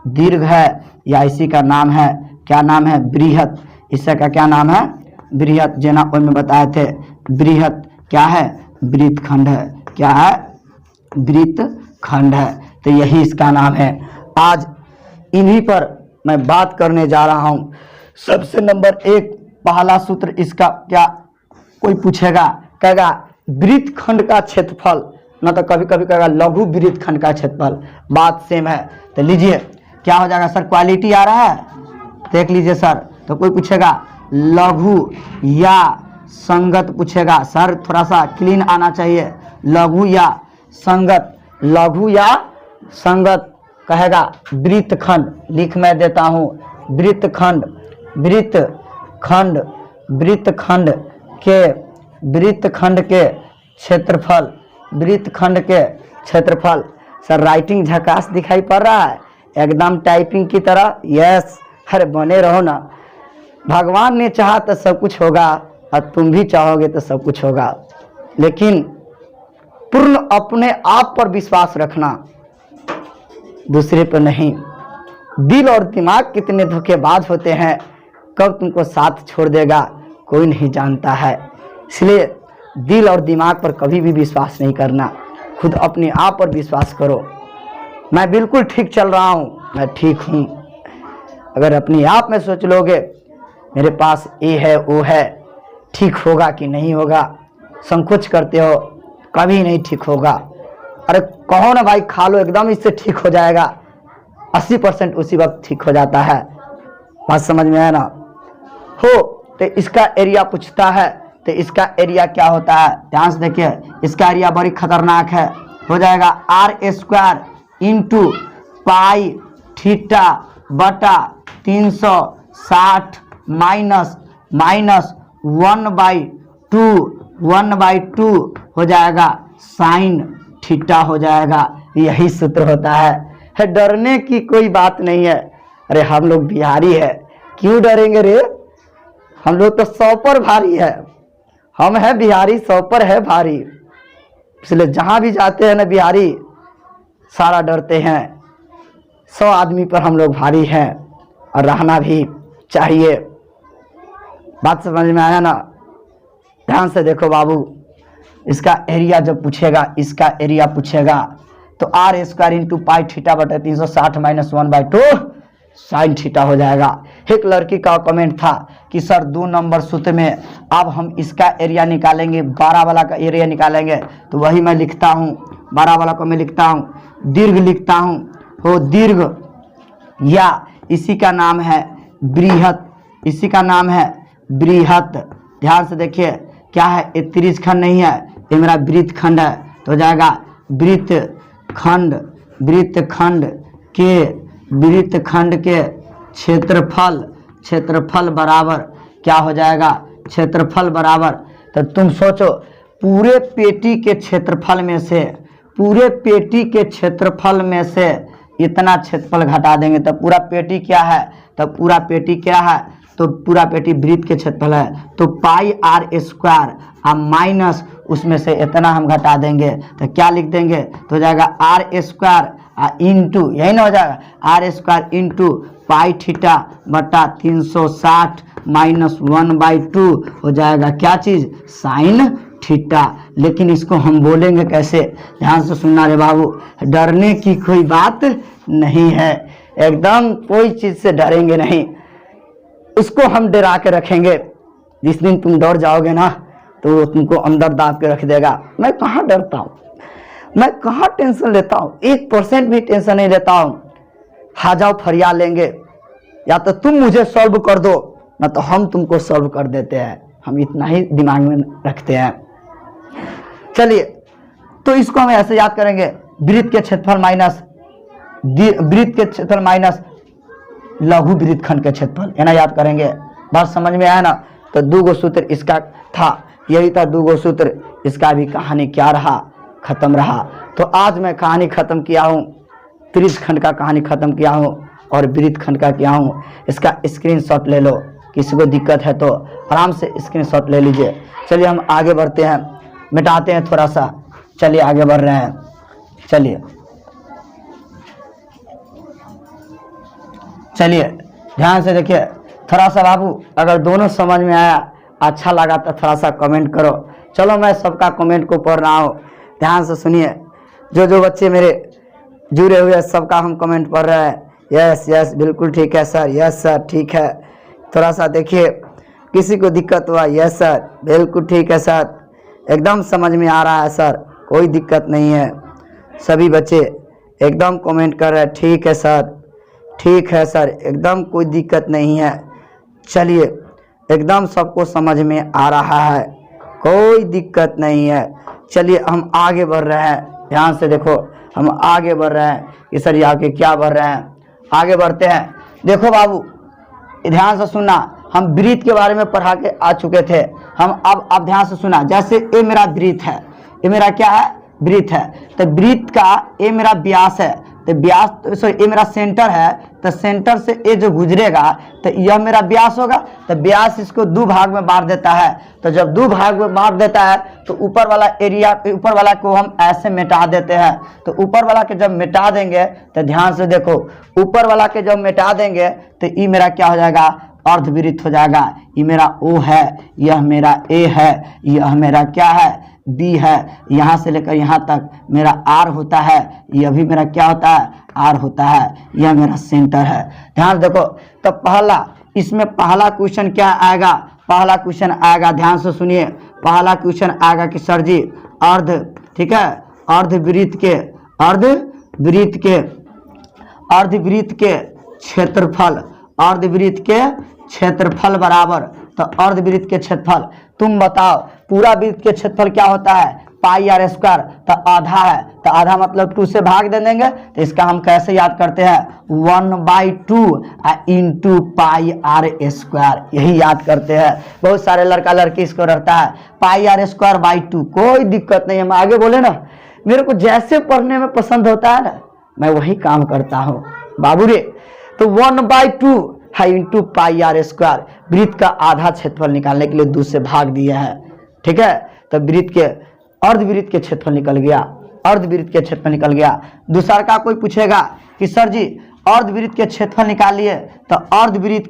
दीर्घ है, या इसी का नाम है क्या नाम है बृहत। इसका क्या नाम है बृहत, जना में बताए थे बृहत क्या है वृत्तखंड है। क्या है वृत्तखंड है, तो यही इसका नाम है। आज इन्हीं पर मैं बात करने जा रहा हूँ। सबसे नंबर 1 पहला सूत्र इसका क्या, कोई पूछेगा कहेगा वृत्तखंड का क्षेत्रफल, ना तो कभी कभी कहेगा लघु वृत्तखंड का क्षेत्रफल, बात सेम है। तो लीजिए क्या हो जाएगा सर, क्वालिटी आ रहा है देख लीजिए सर। तो कोई पूछेगा लघु या संगत पूछेगा। सर थोड़ा सा क्लीन आना चाहिए। लघु या संगत, लघु या संगत कहेगा वृत्तखंड। लिख मैं देता हूँ वृत्तखंड, वृत्तखंड, वृत्तखंड के, वृत्तखंड के क्षेत्रफल, वृत्तखंड के क्षेत्रफल। सर राइटिंग झकास दिखाई पड़ रहा है एकदम टाइपिंग की तरह। यस, अरे बने रहो ना। भगवान ने चाहा तो सब कुछ होगा और तुम भी चाहोगे तो सब कुछ होगा, लेकिन पूर्ण अपने आप पर विश्वास रखना, दूसरे पर नहीं। दिल और दिमाग कितने धोखेबाज होते हैं, कब तुमको साथ छोड़ देगा कोई नहीं जानता है। इसलिए दिल और दिमाग पर कभी भी विश्वास नहीं करना, खुद अपने आप पर विश्वास करो। मैं बिल्कुल ठीक चल रहा हूँ, मैं ठीक हूँ। अगर अपने आप में सोच लोगे मेरे पास ये है वो है, ठीक होगा कि नहीं होगा, संकोच करते हो, कभी नहीं ठीक होगा। अरे कहो ना भाई खा लो एकदम इससे ठीक हो जाएगा, 80% उसी वक्त ठीक हो जाता है। बात समझ में आया ना। हो तो इसका एरिया पूछता है, तो इसका एरिया क्या होता है, ध्यान से देखिए। इसका एरिया बड़ी खतरनाक है, हो जाएगा r² इंटू पाई थीटा बटा 360 माइनस 1/2 हो जाएगा साइन थीटा हो जाएगा। यही सूत्र होता है। डरने की कोई बात नहीं है। अरे हम लोग बिहारी है, क्यों डरेंगे रे, हम लोग तो 100 पर भारी है। हम हैं बिहारी, 100 पर है भारी। इसलिए जहाँ भी जाते हैं ना बिहारी सारा डरते हैं। 100 आदमी पर हम लोग भारी हैं और रहना भी चाहिए। बात समझ में आया ना। ध्यान से देखो बाबू, इसका एरिया जब पूछेगा, इसका एरिया पूछेगा तो r² इंटू पाई थीटा बटे 360 माइनस 1/2 साइन थीटा हो जाएगा। एक लड़की का कमेंट था कि सर 2 नंबर सूत्र में अब हम इसका एरिया निकालेंगे, 12 वाला का एरिया निकालेंगे। तो वही मैं लिखता हूँ, 12 वाला को मैं लिखता हूँ, दीर्घ लिखता हूँ। हो दीर्घ या इसी का नाम है बृहत, इसी का नाम है बृहत। ध्यान से देखिए क्या है, ये त्रिज्यखंड नहीं है, ये मेरा वृत्तखंड है। तो हो जाएगा वृत्तखंड, वृत्तखंड के क्षेत्रफल, क्षेत्रफल बराबर क्या हो जाएगा, क्षेत्रफल बराबर। तो तुम सोचो पूरे पेटी के क्षेत्रफल में से, पूरे पेटी के क्षेत्रफल में से इतना क्षेत्रफल घटा देंगे तो पूरा पेटी क्या है, तो पूरा पेटी क्या है, तो पूरा पेटी वृत्त के क्षेत्रफल है। तो पाई r² और माइनस उसमें से इतना हम घटा देंगे तो क्या लिख देंगे, तो हो जाएगा r² इंटू, यही ना हो जाएगा, r² इंटू पाई थीटा बटा 360 माइनस 1/2 हो जाएगा क्या चीज़, साइन थीटा। लेकिन इसको हम बोलेंगे कैसे, ध्यान से सुनना रे बाबू। डरने की कोई बात नहीं है, एकदम कोई चीज़ से डरेंगे नहीं। उसको हम डरा के रखेंगे। जिस दिन तुम डर जाओगे ना तो वो तुमको अंदर दाब के रख देगा। मैं कहाँ डरता हूँ, मैं कहाँ टेंशन लेता हूँ, 1% भी टेंशन नहीं लेता हूँ। आ जाओ फरियाद लेंगे, या तो तुम मुझे सॉल्व कर दो ना तो हम तुमको सॉल्व कर देते हैं। हम इतना ही दिमाग में रखते हैं। चलिए तो इसको हम ऐसे याद करेंगे, वृत्त के क्षेत्रफल माइनस वृत्त के क्षेत्रफल माइनस लघु वृत्तखंड के क्षेत्रफल, है ना, याद करेंगे। बात समझ में आया ना। तो 2 सूत्र इसका था, यही था 2 सूत्र। इसका भी कहानी क्या रहा, खत्म रहा। तो आज मैं कहानी खत्म किया हूँ, त्रिज्यखंड का कहानी खत्म किया हूँ और वृत्तखंड का किया हूँ। इसका स्क्रीनशॉट ले लो, किसी को दिक्कत है तो आराम से स्क्रीनशॉट ले लीजिए। चलिए हम आगे बढ़ते हैं, मिटाते हैं थोड़ा सा। चलिए आगे बढ़ रहे हैं। चलिए ध्यान से देखिए थोड़ा सा बाबू, अगर दोनों समझ में आया, अच्छा लगा तो थोड़ा सा कमेंट करो। चलो मैं सबका कमेंट को पढ़ रहा हूँ, ध्यान से सुनिए। जो बच्चे मेरे जुड़े हुए सबका हम कमेंट पढ़ रहे हैं। यस यस बिल्कुल ठीक है सर, यस सर ठीक है। थोड़ा सा देखिए किसी को दिक्कत हुआ, यस सर बिल्कुल ठीक है सर, एकदम समझ में आ रहा है सर, कोई दिक्कत नहीं है। सभी बच्चे एकदम कमेंट कर रहे हैं, ठीक है सर, ठीक है सर, एकदम कोई दिक्कत नहीं है। चलिए एकदम सबको समझ में आ रहा है, कोई दिक्कत नहीं है। चलिए हम आगे बढ़ रहे हैं, ध्यान से देखो, हम आगे बढ़ रहे हैं कि सर ये आगे क्या बढ़ रहे हैं। आगे बढ़ते हैं। देखो बाबू ध्यान से सुनना, हम वृत्त के बारे में पढ़ा के आ चुके थे। हम अब ध्यान से सुना, जैसे ये मेरा वृत्त है, ये मेरा क्या है, वृत्त है। तो वृत्त का ये मेरा व्यास है, तो व्यास ये मेरा सेंटर है, तो सेंटर से ये जो गुजरेगा तो यह मेरा व्यास होगा। तो व्यास इसको दो भाग में बांट देता है। तो जब दो भाग में बांट देता है तो ऊपर वाला एरिया, ऊपर वाला को हम ऐसे मिटा देते हैं। तो ऊपर वाला के जब मिटा देंगे तो ध्यान से देखो, ऊपर वाला के जब मिटा देंगे तो ये मेरा क्या हो जाएगा, अर्धवृत्त हो जाएगा। ये मेरा ओ है, यह मेरा ए है, यह मेरा क्या है, बी है। यहाँ से लेकर यहाँ तक मेरा आर होता है, यह भी मेरा क्या होता है, आर होता है। यह मेरा सेंटर है। ध्यान देखो, तो पहला इसमें पहला क्वेश्चन क्या आएगा, पहला क्वेश्चन आएगा, ध्यान से सुनिए। पहला क्वेश्चन आएगा कि सर जी अर्ध, ठीक है, अर्धवृत्त के क्षेत्रफल, अर्धवृत्त के क्षेत्रफल बराबर, तो अर्धवृत्त के क्षेत्रफल तुम बताओ, पूरा वृत्त के क्षेत्रफल क्या होता है, पाई आर स्क्वायर। तो आधा है, तो आधा मतलब 2 से भाग दे देंगे। तो इसका हम कैसे याद करते हैं, 1/2 इंटू पाई आर स्क्वायर, यही याद करते हैं। बहुत सारे लड़का लड़की इसको रहता है पाई आर स्क्वायर बाई 2, कोई दिक्कत नहीं है। हम आगे बोले ना, मेरे को जैसे पढ़ने में पसंद होता है ना, मैं वही काम करता हूँ बाबू रे। तो 1/2 है इंटू पाई आर स्क्वायर, वृत्त का आधा क्षेत्रफल निकालने के लिए 2 से भाग दिए हैं, ठीक है। तो वृत्त के, अर्धवृत्त के क्षेत्रफल निकल गया, अर्धवृत्त के क्षेत्रफल निकल गया। दूसरा का कोई पूछेगा कि सर जी अर्धवृत्त के क्षेत्रफल निकालिए, तो अर्धवृत्त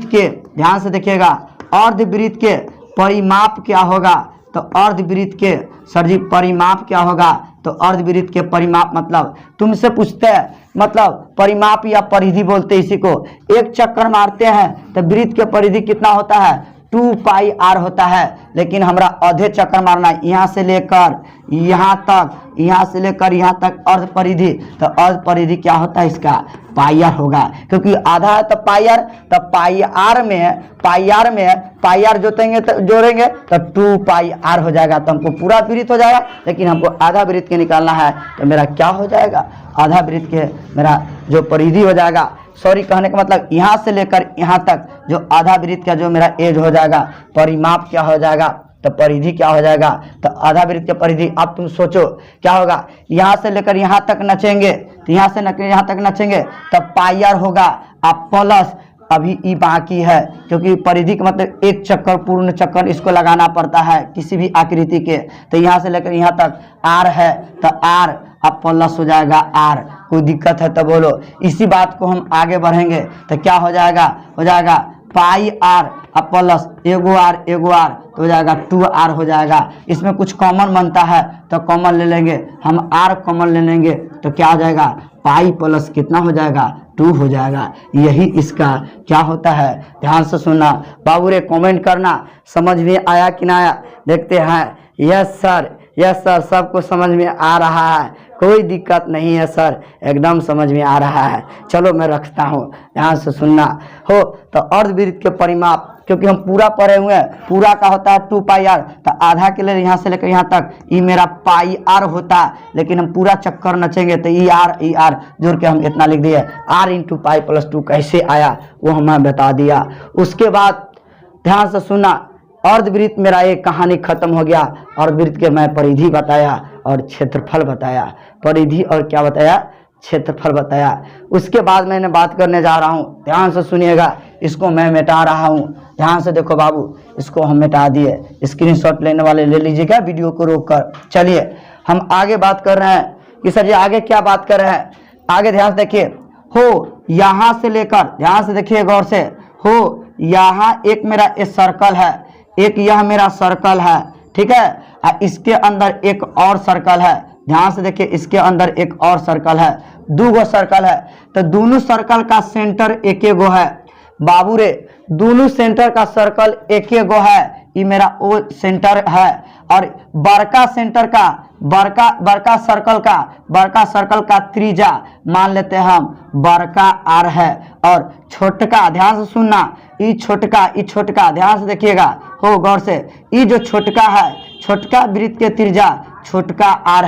के ध्यान से देखिएगा, अर्धवृत्त के परिमाप क्या होगा। तो अर्धवृत्त के सर जी परिमाप क्या होगा, तो अर्धवृत्त के परिमाप मतलब तुमसे पूछते हैं, मतलब परिमाप या परिधि बोलते हैं इसी को। एक चक्कर मारते हैं तो वृत्त के परिधि कितना होता है, 2 पाई आर होता है। लेकिन हमारा आधे चक्कर मारना है, यहाँ से लेकर यहाँ तक, यहाँ से लेकर यहाँ तक अर्ध परिधि। तो अर्ध परिधि क्या होता है इसका, पाई आर होगा, क्योंकि आधा है तो पाई आर। तो पाई आर जोड़ेंगे तो 2 पाई आर हो जाएगा। तो हमको पूरा वृत्त हो जाएगा, लेकिन हमको आधा वृत्त के निकालना है। तो मेरा क्या हो जाएगा, आधा वृत्त के मेरा जो परिधि हो जाएगा, सॉरी कहने का मतलब यहाँ से लेकर यहाँ तक जो आधा वृत्त का जो मेरा एज हो जाएगा, परिमाप क्या हो जाएगा, तो परिधि क्या हो जाएगा। तो आधा वृत्त के परिधि, अब तुम सोचो क्या होगा, यहाँ से लेकर यहाँ तक नचेंगे, तो यहाँ से यहाँ तक नचेंगे तब पाई आर होगा। अब प्लस अभी ई बाकी है, क्योंकि परिधि का मतलब एक चक्कर, पूर्ण चक्कर इसको लगाना पड़ता है किसी भी आकृति के। तो यहाँ से लेकर यहाँ तक आर है, तो आर अब प्लस हो जाएगा आर। कोई दिक्कत है तो बोलो। इसी बात को हम आगे बढ़ेंगे तो क्या हो जाएगा, पाई आर अब प्लस एगो आर तो हो जाएगा 2 आर हो जाएगा। इसमें कुछ कॉमन बनता है तो कॉमन ले लेंगे, हम आर कॉमन ले लेंगे तो क्या हो जाएगा, पाई प्लस कितना हो जाएगा, 2 हो जाएगा। यही इसका क्या होता है, ध्यान से सुनना बाबू रे, कमेंट करना समझ में आया कि ना आया। देखते हैं, यस सर सबको समझ में आ रहा है, कोई दिक्कत नहीं है सर, एकदम समझ में आ रहा है। चलो मैं रखता हूँ, ध्यान से सुनना हो। तो अर्धवृत्त के परिमाप, क्योंकि हम पूरा पढ़े हुए हैं, पूरा का होता है 2 पाई आर, तो आधा के लिए यहाँ से लेकर यहाँ तक ये मेरा पाई आर होता है। लेकिन हम पूरा चक्कर नचेंगे तो ई आर जोड़ के हम इतना लिख दिए, आर इंटू पाई प्लस 2 कैसे आया वो हमें बता दिया। उसके बाद ध्यान से सुनना, अर्धवृत्त मेरा एक कहानी खत्म हो गया। अर्धवृत्त के मैं परिधि बताया और क्षेत्रफल बताया, परिधि और क्या बताया, क्षेत्रफल बताया। उसके बाद मैंने बात करने जा रहा हूँ, ध्यान से सुनिएगा, इसको मैं मिटा रहा हूँ। ध्यान से देखो बाबू, इसको हम मिटा दिए, स्क्रीनशॉट लेने वाले ले लीजिएगा वीडियो को रोक कर। चलिए हम आगे बात कर रहे हैं कि सर ये आगे क्या बात कर रहे हैं। आगे ध्यान से देखिए, हो यहाँ से लेकर, ध्यान से देखिए गौर से, हो यहाँ एक मेरा एक सर्कल है, एक यह मेरा सर्कल है, ठीक है, इसके अंदर एक और सर्कल है। ध्यान से देखिए, इसके अंदर एक और सर्कल है, 2 गो सर्कल है। तो दोनों सर्कल का सेंटर एक गो है बाबू रे, दोनों सेंटर का सर्कल एक गो है। ये मेरा ओ सेंटर है, और बड़का सेंटर का बड़का सर्कल का त्रिज्या मान लेते हैं हम बड़का आर है, और छोटका, ध्यान से सुनना, ये छोटका ध्यान से देखिएगा, हो गौर से, ये जो छोटका है, छोटका वृत्त के त्रिज्या छोटका आर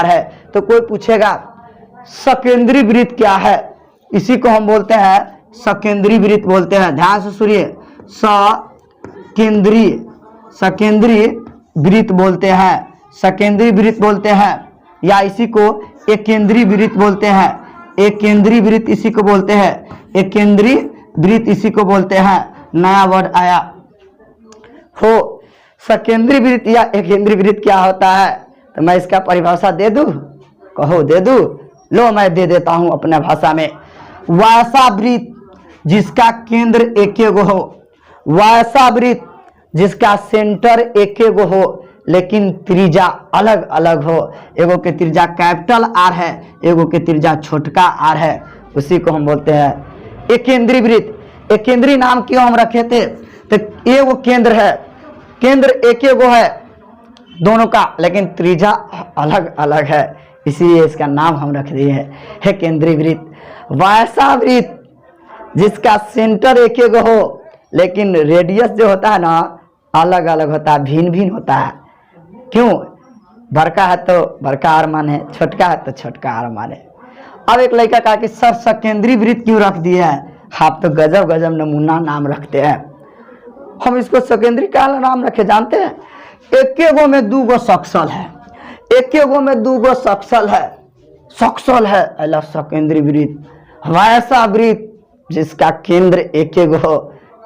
है। तो कोई पूछेगा सकेंद्री वृत्त क्या है, इसी को हम बोलते हैं सकेंद्री वृत्त बोलते हैं। ध्यान से सुनिए, सकेंद्री वृत्त बोलते हैं, सकेंद्री वृत्त बोलते हैं, या इसी को एकेंद्री वृत्त बोलते हैं। एकेंद्री वृत्त इसी को बोलते हैं, एकेंद्री वृत्त इसी को बोलते हैं। नया वर्ड आया हो, सकेंद्री वृत्त या एकेंद्री वृत्त क्या होता है, तो मैं इसका परिभाषा दे दूं, कहो दे दूं, लो मैं दे देता हूं अपने भाषा में। वैसा वृत्त जिसका केंद्र एक गो हो, वैसा वृत्त जिसका सेंटर एक गो हो लेकिन त्रिज्या अलग अलग हो, एगो के त्रिज्या कैपिटल आर है, एगो के त्रिज्या छोटका आर है, उसी को हम बोलते हैं एकेंद्री वृत्त। एकेंद्री नाम क्यों हम रखे थे, तो एगो केंद्र है, केंद्र एक गो है दोनों का, लेकिन त्रिज्या अलग अलग है, इसीलिए इसका नाम हम रख दिए हैं एकेंद्री वृत्त। वैसा वृत्त जिसका सेंटर एक गो हो लेकिन रेडियस जो होता है ना अलग अलग होता है, भिन्न भिन्न होता है। क्यों, बड़का है तो बड़का आर मान है, छोटका है तो छोटका आर मान है। अब एक लड़का कहा कि सर सकेंद्री वृत्त क्यों रख दिए है, आप तो गजब गजब नमूना नाम रखते हैं। हम इसको सकेंद्री का नाम रखे जानते हैं, एक गो में दू गो सक्सल है, एक गो में दू गो सक्सल है, अल्लाह सकेंद्री वृत्त। वैसा वृत्त जिसका केंद्र एक गो हो,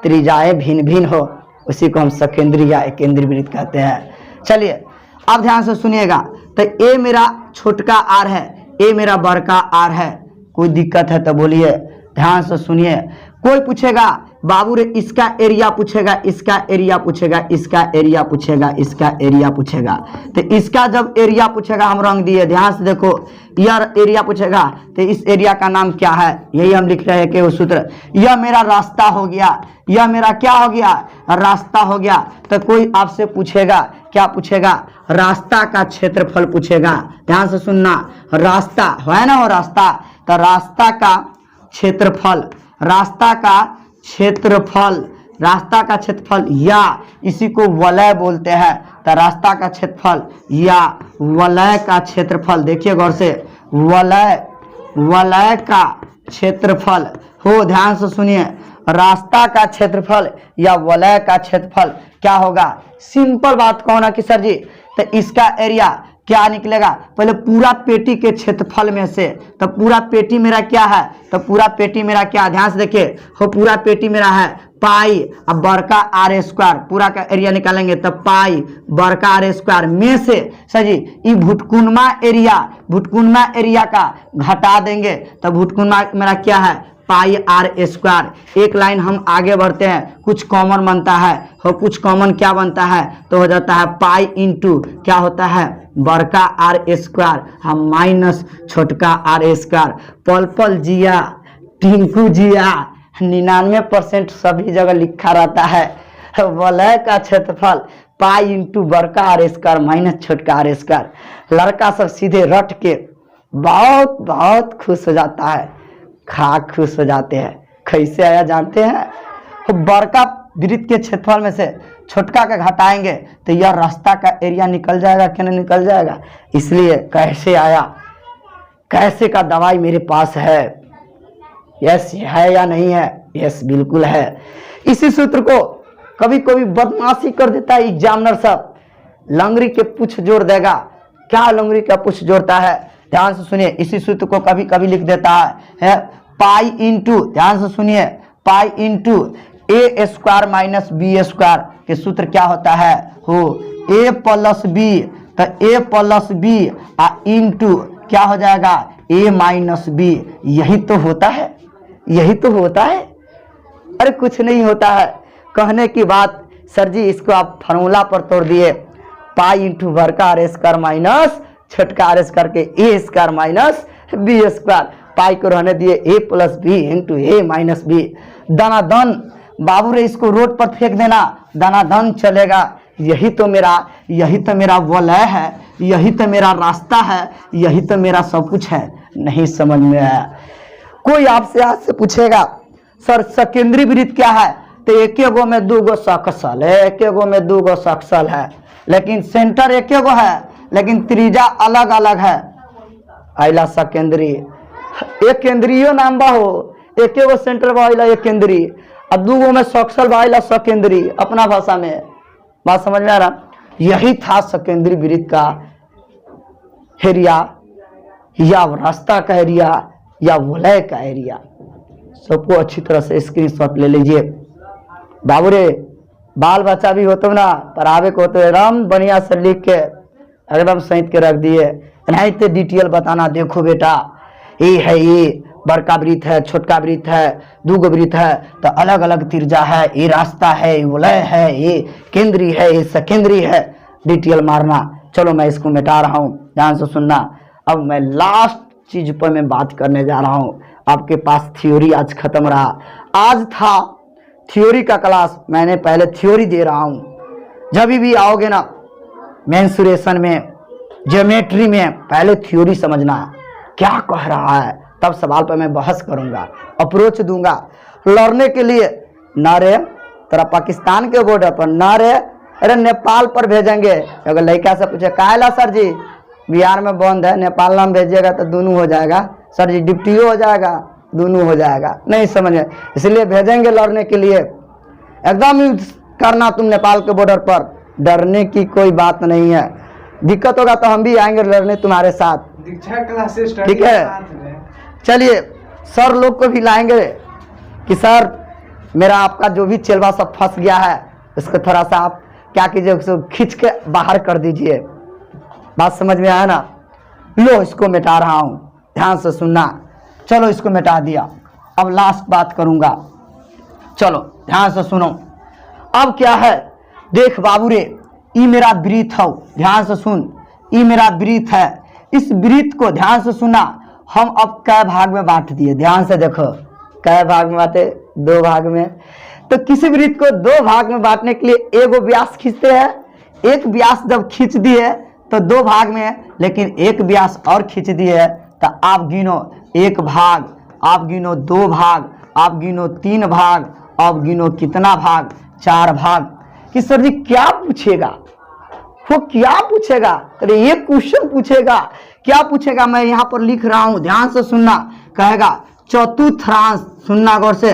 त्रिज्याएं भिन्न भिन्न हो, उसी को हम सकेंद्री या एकेंद्री वृत्त कहते हैं। चलिए अब ध्यान से सुनिएगा, तो ए मेरा छोटका आर है, ए मेरा बड़का आर है, कोई दिक्कत है तो बोलिए, ध्यान से सुनिए। कोई पूछेगा बाबू रे इसका एरिया पूछेगा, इसका एरिया पूछेगा, इसका एरिया पूछेगा, इसका एरिया पूछेगा, तो इसका जब एरिया पूछेगा हम रंग दिए, ध्यान से देखो, यह एरिया पूछेगा तो इस एरिया का नाम क्या है, यही हम लिख रहे हैं कि वो सूत्र। यह मेरा रास्ता हो गया, यह मेरा क्या हो गया, रास्ता हो गया। तो कोई आपसे पूछेगा, क्या पूछेगा, रास्ता का क्षेत्रफल पूछेगा। ध्यान से सुनना, रास्ता है ना, वो रास्ता, तो रास्ता का क्षेत्रफल, रास्ता का क्षेत्रफल या इसी को वलय बोलते हैं, तो रास्ता का क्षेत्रफल या वलय का क्षेत्रफल, देखिए गौर से, वलय का क्षेत्रफल हो, ध्यान से सुनिए, रास्ता का क्षेत्रफल या वलय का क्षेत्रफल क्या होगा। सिंपल बात कहो ना कि सर जी तो इसका एरिया क्या निकलेगा, पहले पूरा पेटी के क्षेत्रफल में से, तो पूरा पेटी मेरा क्या है, तो पूरा पेटी मेरा क्या, ध्यान से देखिए, हो पूरा पेटी मेरा है पाई, अब बड़का आर स्क्वायर, पूरा का एरिया निकालेंगे तो पाई बड़का आर स्क्वायर में से, सर जी ये भुटकुनमा एरिया का घटा देंगे तो भुटकुनमा मेरा क्या है, पाई आर स्क्वायर। एक लाइन हम आगे बढ़ते हैं, कुछ कॉमन बनता है, हो कुछ कॉमन क्या बनता है, तो हो जाता है पाई इंटू क्या होता है, बड़का आर स्क्वायर, हम माइनस छोटका आर स्क्वायर। पल पल जिया, टिंकू जिया, 99% सभी जगह लिखा रहता है वलय का क्षेत्रफल पाई इंटू बड़का आर स्क्वायर माइनस छोटका आर स्क्वायर। लड़का सब सीधे रट के बहुत बहुत खुश हो जाता है, खुश हो जाते हैं। कैसे आया जानते हैं, तो बड़का वृत्त के क्षेत्रफल में से छोटका का घटाएंगे तो यह रास्ता का एरिया निकल जाएगा, क्या नहीं निकल जाएगा, इसलिए कैसे आया, कैसे का दवाई मेरे पास है, यस है या नहीं है, यस बिल्कुल है। इसी सूत्र को कभी कभी बदमाशी कर देता है एग्जामिनर सब, लंगरी के पूछ जोड़ देगा, क्या लंगरी का पूछ जोड़ता है, ध्यान से सुनिए, इसी सूत्र को कभी कभी लिख देता है पाई इंटू, ध्यान से सुनिए, पाई इंटू ए स्क्वायर माइनस बी स्क्वायर के सूत्र क्या होता है, हो ए प्लस बी, तो ए प्लस बी इंटू क्या हो जाएगा, ए माइनस बी। यही तो होता है, यही तो होता है, अरे कुछ नहीं होता है। कहने की बात सर जी इसको आप फार्मूला पर तोड़ दिए, पाई इंटू बड़का आर स्क्वायर माइनस छोटका आर स्क्वायर के ए स्क्वायर माइनस बी स्क्वायर, पाई को रहने दिए ए प्लस बी इंटू ए माइनस बी। दनादन बाबू रे इसको रोड पर फेंक देना, दनादन चलेगा। यही तो मेरा वलय है, यही तो मेरा रास्ता है, यही तो मेरा सब कुछ है। नहीं समझ में आया। कोई आपसे आज से पूछेगा सर सेकेंडरी वृत्त क्या है, तो एक गो में 2 गो सक्सल है, एक गो में 2 गो सक्सल है, लेकिन सेंटर एक गो है, लेकिन त्रिज्या अलग अलग है। आइला सेकेंडरी, एक केंद्रीय नाम बा हो, एक गो सेंटर बा आइला एक केंद्री, और 2 गो में सक्सल बा आइला सेकेंडरी अपना भाषा में। बात समझ में आ रहा? यही था सेकेंडरी वृत्त का एरिया, या रास्ता का एरिया, या वलय का एरिया। सबको अच्छी तरह से स्क्रीनशॉट ले लीजिए। बाबू रे बाल बच्चा भी होते ना पढ़ावे को होते एकदम बढ़िया से लिख के एकदम सहित के रख दिए, नहीं तो डिटेल बताना। देखो बेटा ये है, ये बड़का वृत्त है, छोटका वृत्त है, 2 गो वृत्त है, तो अलग अलग त्रिज्या है, ये रास्ता है, ये वलय है, ये केंद्री है, ये सेकेंडरी है। डिटेल मारना। चलो मैं इसको मिटा रहा हूँ, ध्यान से सुनना। अब मैं लास्ट चीज पर मैं बात करने जा रहा हूँ। आपके पास थ्योरी आज खत्म रहा, आज था थ्योरी का क्लास। मैंने पहले थ्योरी दे रहा हूँ। जब भी आओगे ना मेंसुरेशन में, ज्योमेट्री में, पहले थ्योरी समझना क्या कह रहा है, तब सवाल पर मैं बहस करूंगा, अप्रोच दूंगा। लड़ने के लिए ना रे तेरा पाकिस्तान के बॉर्डर पर, ना रे अरे नेपाल पर भेजेंगे। अगर लड़का से पूछे काहेला सर जी बिहार में बंद है, नेपाल नाम भेजिएगा तो दोनों हो जाएगा, सर जी डिप्टियो हो जाएगा, दोनों हो जाएगा। नहीं समझे, इसलिए भेजेंगे लड़ने के लिए। एकदम यूज करना तुम नेपाल के बॉर्डर पर, डरने की कोई बात नहीं है। दिक्कत होगा तो हम भी आएंगे लड़ने तुम्हारे साथ, ठीक है? चलिए सर लोग को भी लाएंगे कि सर मेरा आपका जो भी चेलवा सब फंस गया है, उसको थोड़ा सा आप क्या कीजिए, उसको खींच के बाहर कर दीजिए। बात समझ में आया ना? लो इसको मिटा रहा हूं, ध्यान से सुनना। चलो इसको मिटा दिया, अब लास्ट बात करूंगा। चलो ध्यान से सुनो। अब क्या है, देख बाबू रे, ये मेरा वृत्त है, ध्यान से सुन, ये मेरा वृत्त है। इस वृत्त को ध्यान से सुना, हम अब कै भाग में बांट दिए, ध्यान से देखो। कै भाग में बांटे? 2 भाग में। तो किसी वृत्त को 2 भाग में बांटने के लिए एगो व्यास खींचते हैं। एक व्यास जब खींच दिए तो 2 भाग में, लेकिन एक व्यास और खींच दिए तो आप गिनो 1 भाग, आप गिनो 2 भाग, आप गिनो 3 भाग, आप गिनो कितना भाग? 4 भाग। कि सर जी क्या पूछेगा, वो क्या पूछेगा? अरे ये क्वेश्चन पूछेगा, क्या पूछेगा मैं यहाँ पर लिख रहा हूं, ध्यान से सुनना। कहेगा चतुर्थांश, सुनना गौर से,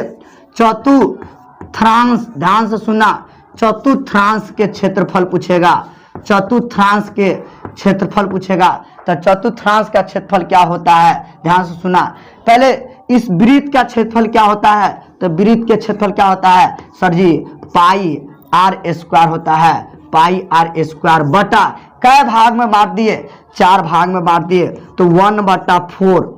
चतुर्थांश, ध्यान से सुनना। चतुर्थांश के क्षेत्रफल पूछेगा, चतुर्थांश के क्षेत्रफल पूछेगा। तो चतुर्थांश का क्षेत्रफल क्या होता है, ध्यान से सुना। पहले इस वृत्त का क्षेत्रफल क्या होता है, तो वृत्त के क्षेत्रफल क्या होता है sir ji? Pi r square होता है, पाई आर स्क्वायर बटा कै भाग में बांट दिए? 4 भाग में बांट दिए। तो 1/4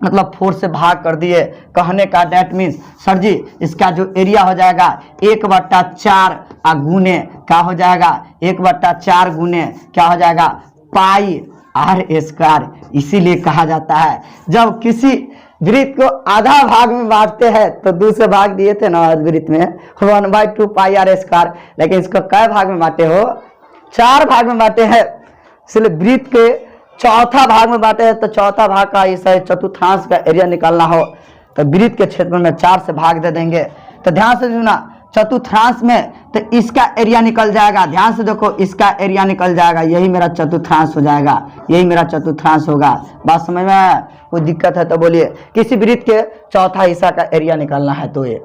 मतलब 4 से भाग कर दिए। कहने का डेट मीन्स सर जी इसका जो एरिया हो जाएगा 1/4 गुने क्या हो जाएगा? 1/4 गुने क्या हो जाएगा? पाई आर स्क्वायर। इसीलिए कहा जाता है जब किसी वृत्त को आधा भाग में बांटते हैं, तो 2 से भाग दिए थे ना वृत्त में, 1/2 पाई आर स्क्वायर, लेकिन इसको कै भाग में बांटे हो? 4 भाग में बांटे हैं। इसलिए वृत्त के चौथा भाग में बांटे हैं, तो चौथा भाग का इसे चतुर्थांश का एरिया निकालना हो तो वृत्त के क्षेत्र में 4 से भाग दे देंगे। तो ध्यान से सुना, चतुर्थांश में तो इसका एरिया निकल जाएगा, ध्यान से देखो, इसका एरिया निकल जाएगा, यही मेरा चतुर्थांश हो जाएगा, यही मेरा चतुर्थांश होगा। बात समझ में आया? कोई दिक्कत है तो बोलिए। किसी वृत्त के चौथा हिस्सा का एरिया निकालना है तो ये,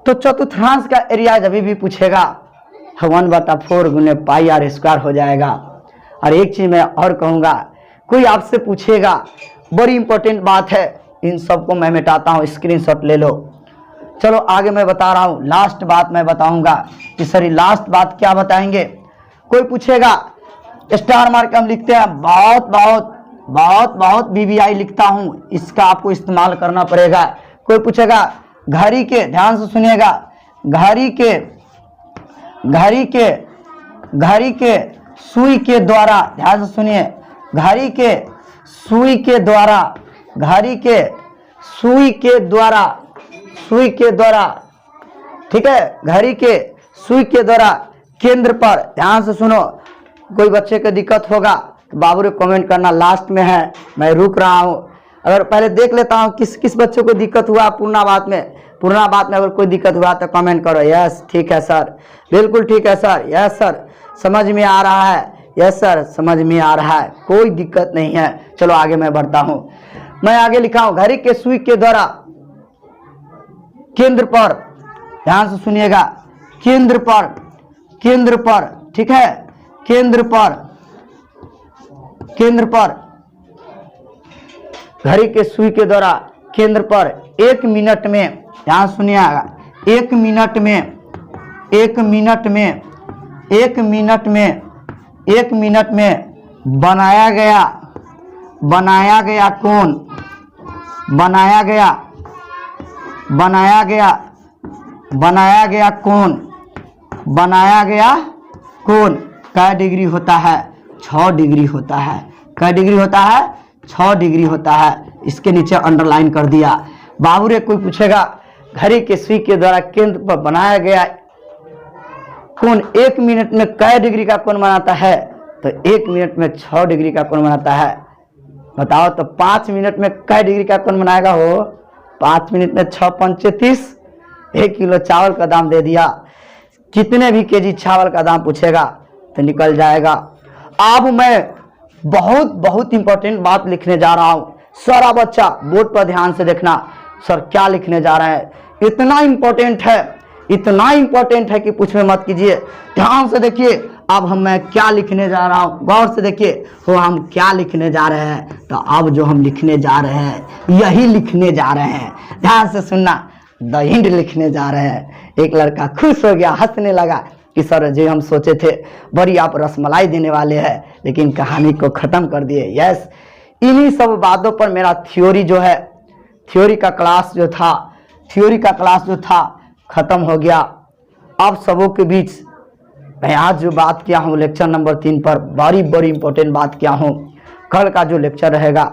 तो चतुर्थांश का एरिया जब भी पूछेगा 1/4 गुने पाई आर स्क्वायर हो जाएगा। और एक चीज मैं और कहूंगा, कोई आपसे पूछेगा, बड़ी इंपॉर्टेंट बात है, इन सबको मैं मिटाता हूं, स्क्रीनशॉट ले लो। चलो आगे मैं बता रहा हूं, लास्ट बात मैं बताऊंगा कि सर लास्ट बात क्या बताएंगे। कोई पूछेगा, स्टार मार्क हम लिखते हैं, बहुत बहुत बहुत बहुत BBI लिखता हूं, इसका आपको इस्तेमाल करना पड़ेगा। कोई पूछेगा घड़ी के, ध्यान से सुनिएगा, घड़ी के सुई के द्वारा, ध्यान से सुनिए, घड़ी के सुई के द्वारा ठीक है, घड़ी के सुई के द्वारा केंद्र पर, ध्यान से सुनो, कोई बच्चे को दिक्कत होगा तो बाबू रे कमेंट करना, लास्ट में है, मैं रुक रहा हूँ। अगर पहले देख लेता हूँ किस किस बच्चों को दिक्कत हुआ पूर्णाबाद में अगर कोई दिक्कत हुआ तो कमेंट करो। यस ठीक है सर, बिल्कुल ठीक है सर, यस सर समझ में आ रहा है, यस सर समझ में आ रहा है, कोई दिक्कत नहीं है। चलो आगे मैं बढ़ता हूँ। मैं आगे लिखा हूँ, घड़ी के सुई के द्वारा केंद्र पर, ध्यान से सुनिएगा, केंद्र पर, ठीक है, केंद्र पर घड़ी के सुई के द्वारा केंद्र पर 1 मिनट में, ध्यान सुनिएगा, 1 मिनट में बनाया गया कोण कै डिग्री होता है? 6 डिग्री होता है। कै डिग्री होता है? 6 डिग्री होता है। इसके नीचे अंडरलाइन कर दिया। बाबू रे कोई पूछेगा घड़ी के सुई के द्वारा केंद्र पर बनाया गया कोण 1 मिनट में कै डिग्री का कोण बनाता है? तो 1 मिनट में 6 डिग्री का कोण बनाता है। बताओ तो 5 मिनट में कै डिग्री का कोण बनाएगा हो? 5 मिनट में 6 पंचे 30। 1 किलो चावल का दाम दे दिया, कितने भी केजी चावल का दाम पूछेगा तो निकल जाएगा। अब मैं बहुत इंपॉर्टेंट बात लिखने जा रहा हूँ। सारा बच्चा बोर्ड पर ध्यान से देखना, सर क्या लिखने जा रहे हैं। इतना इंपॉर्टेंट है कि पूछने मत कीजिए। ध्यान से देखिए अब मैं क्या लिखने जा रहा हूँ, गौर से देखिए हो हम क्या लिखने जा रहे हैं। तो अब जो हम लिखने जा रहे हैं यही लिखने जा रहे हैं, ध्यान से सुनना, द एंड लिखने जा रहे हैं। एक लड़का खुश हो गया, हंसने लगा कि सर जी हम सोचे थे बड़ी आप रसमलाई देने वाले हैं, लेकिन कहानी को ख़त्म कर दिए। यस, इन्हीं सब बातों पर मेरा थ्योरी का क्लास जो था ख़त्म हो गया। अब सबों के बीच मैं आज जो बात किया हूँ लेक्चर नंबर 3 पर बड़ी इंपॉर्टेंट बात किया हूँ। कल का जो लेक्चर रहेगा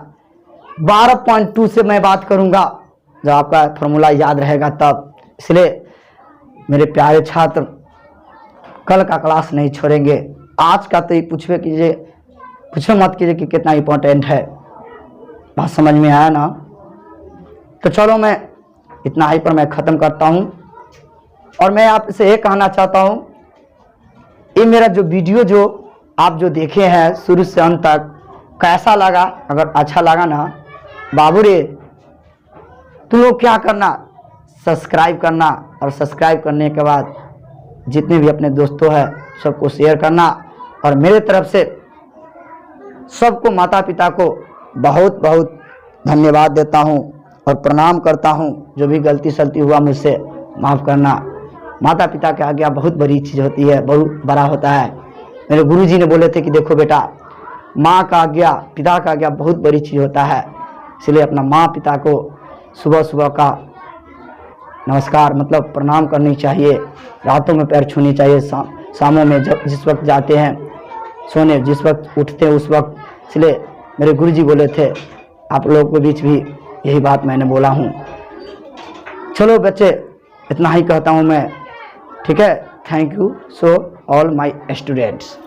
12.2 से मैं बात करूँगा, जब आपका फॉर्मूला याद रहेगा तब। इसलिए मेरे प्यारे छात्र कल का क्लास नहीं छोड़ेंगे। आज का तो पूछे मत कीजिए कि कितना इंपॉर्टेंट है। बात समझ में आया ना? तो चलो मैं इतना ही पर मैं ख़त्म करता हूँ। और मैं आपसे ये कहना चाहता हूँ, ये मेरा जो वीडियो जो आप जो देखे हैं शुरू से अंत तक कैसा लगा? अगर अच्छा लगा ना बाबू रे, तुम लोग क्या करना, सब्सक्राइब करना, और सब्सक्राइब करने के बाद जितने भी अपने दोस्तों हैं सबको शेयर करना। और मेरे तरफ से सबको, माता पिता को बहुत धन्यवाद देता हूँ और प्रणाम करता हूँ। जो भी गलती सलती हुआ मुझसे माफ़ करना। माता पिता की आज्ञा बहुत बड़ी चीज़ होती है, बहुत बड़ा होता है। मेरे गुरुजी ने बोले थे कि देखो बेटा, माँ का आज्ञा, पिता का आज्ञा बहुत बड़ी चीज़ होता है। इसलिए अपना माँ पिता को सुबह का नमस्कार मतलब प्रणाम करनी चाहिए, रातों में पैर छूनी चाहिए, शामों में जिस वक्त जाते हैं सोने, जिस वक्त उठते हैं उस वक्त। इसलिए मेरे गुरुजी बोले थे, आप लोगों के बीच भी यही बात मैंने बोला हूँ। चलो बच्चे, इतना ही कहता हूँ मैं, ठीक है। Thank you so all my students.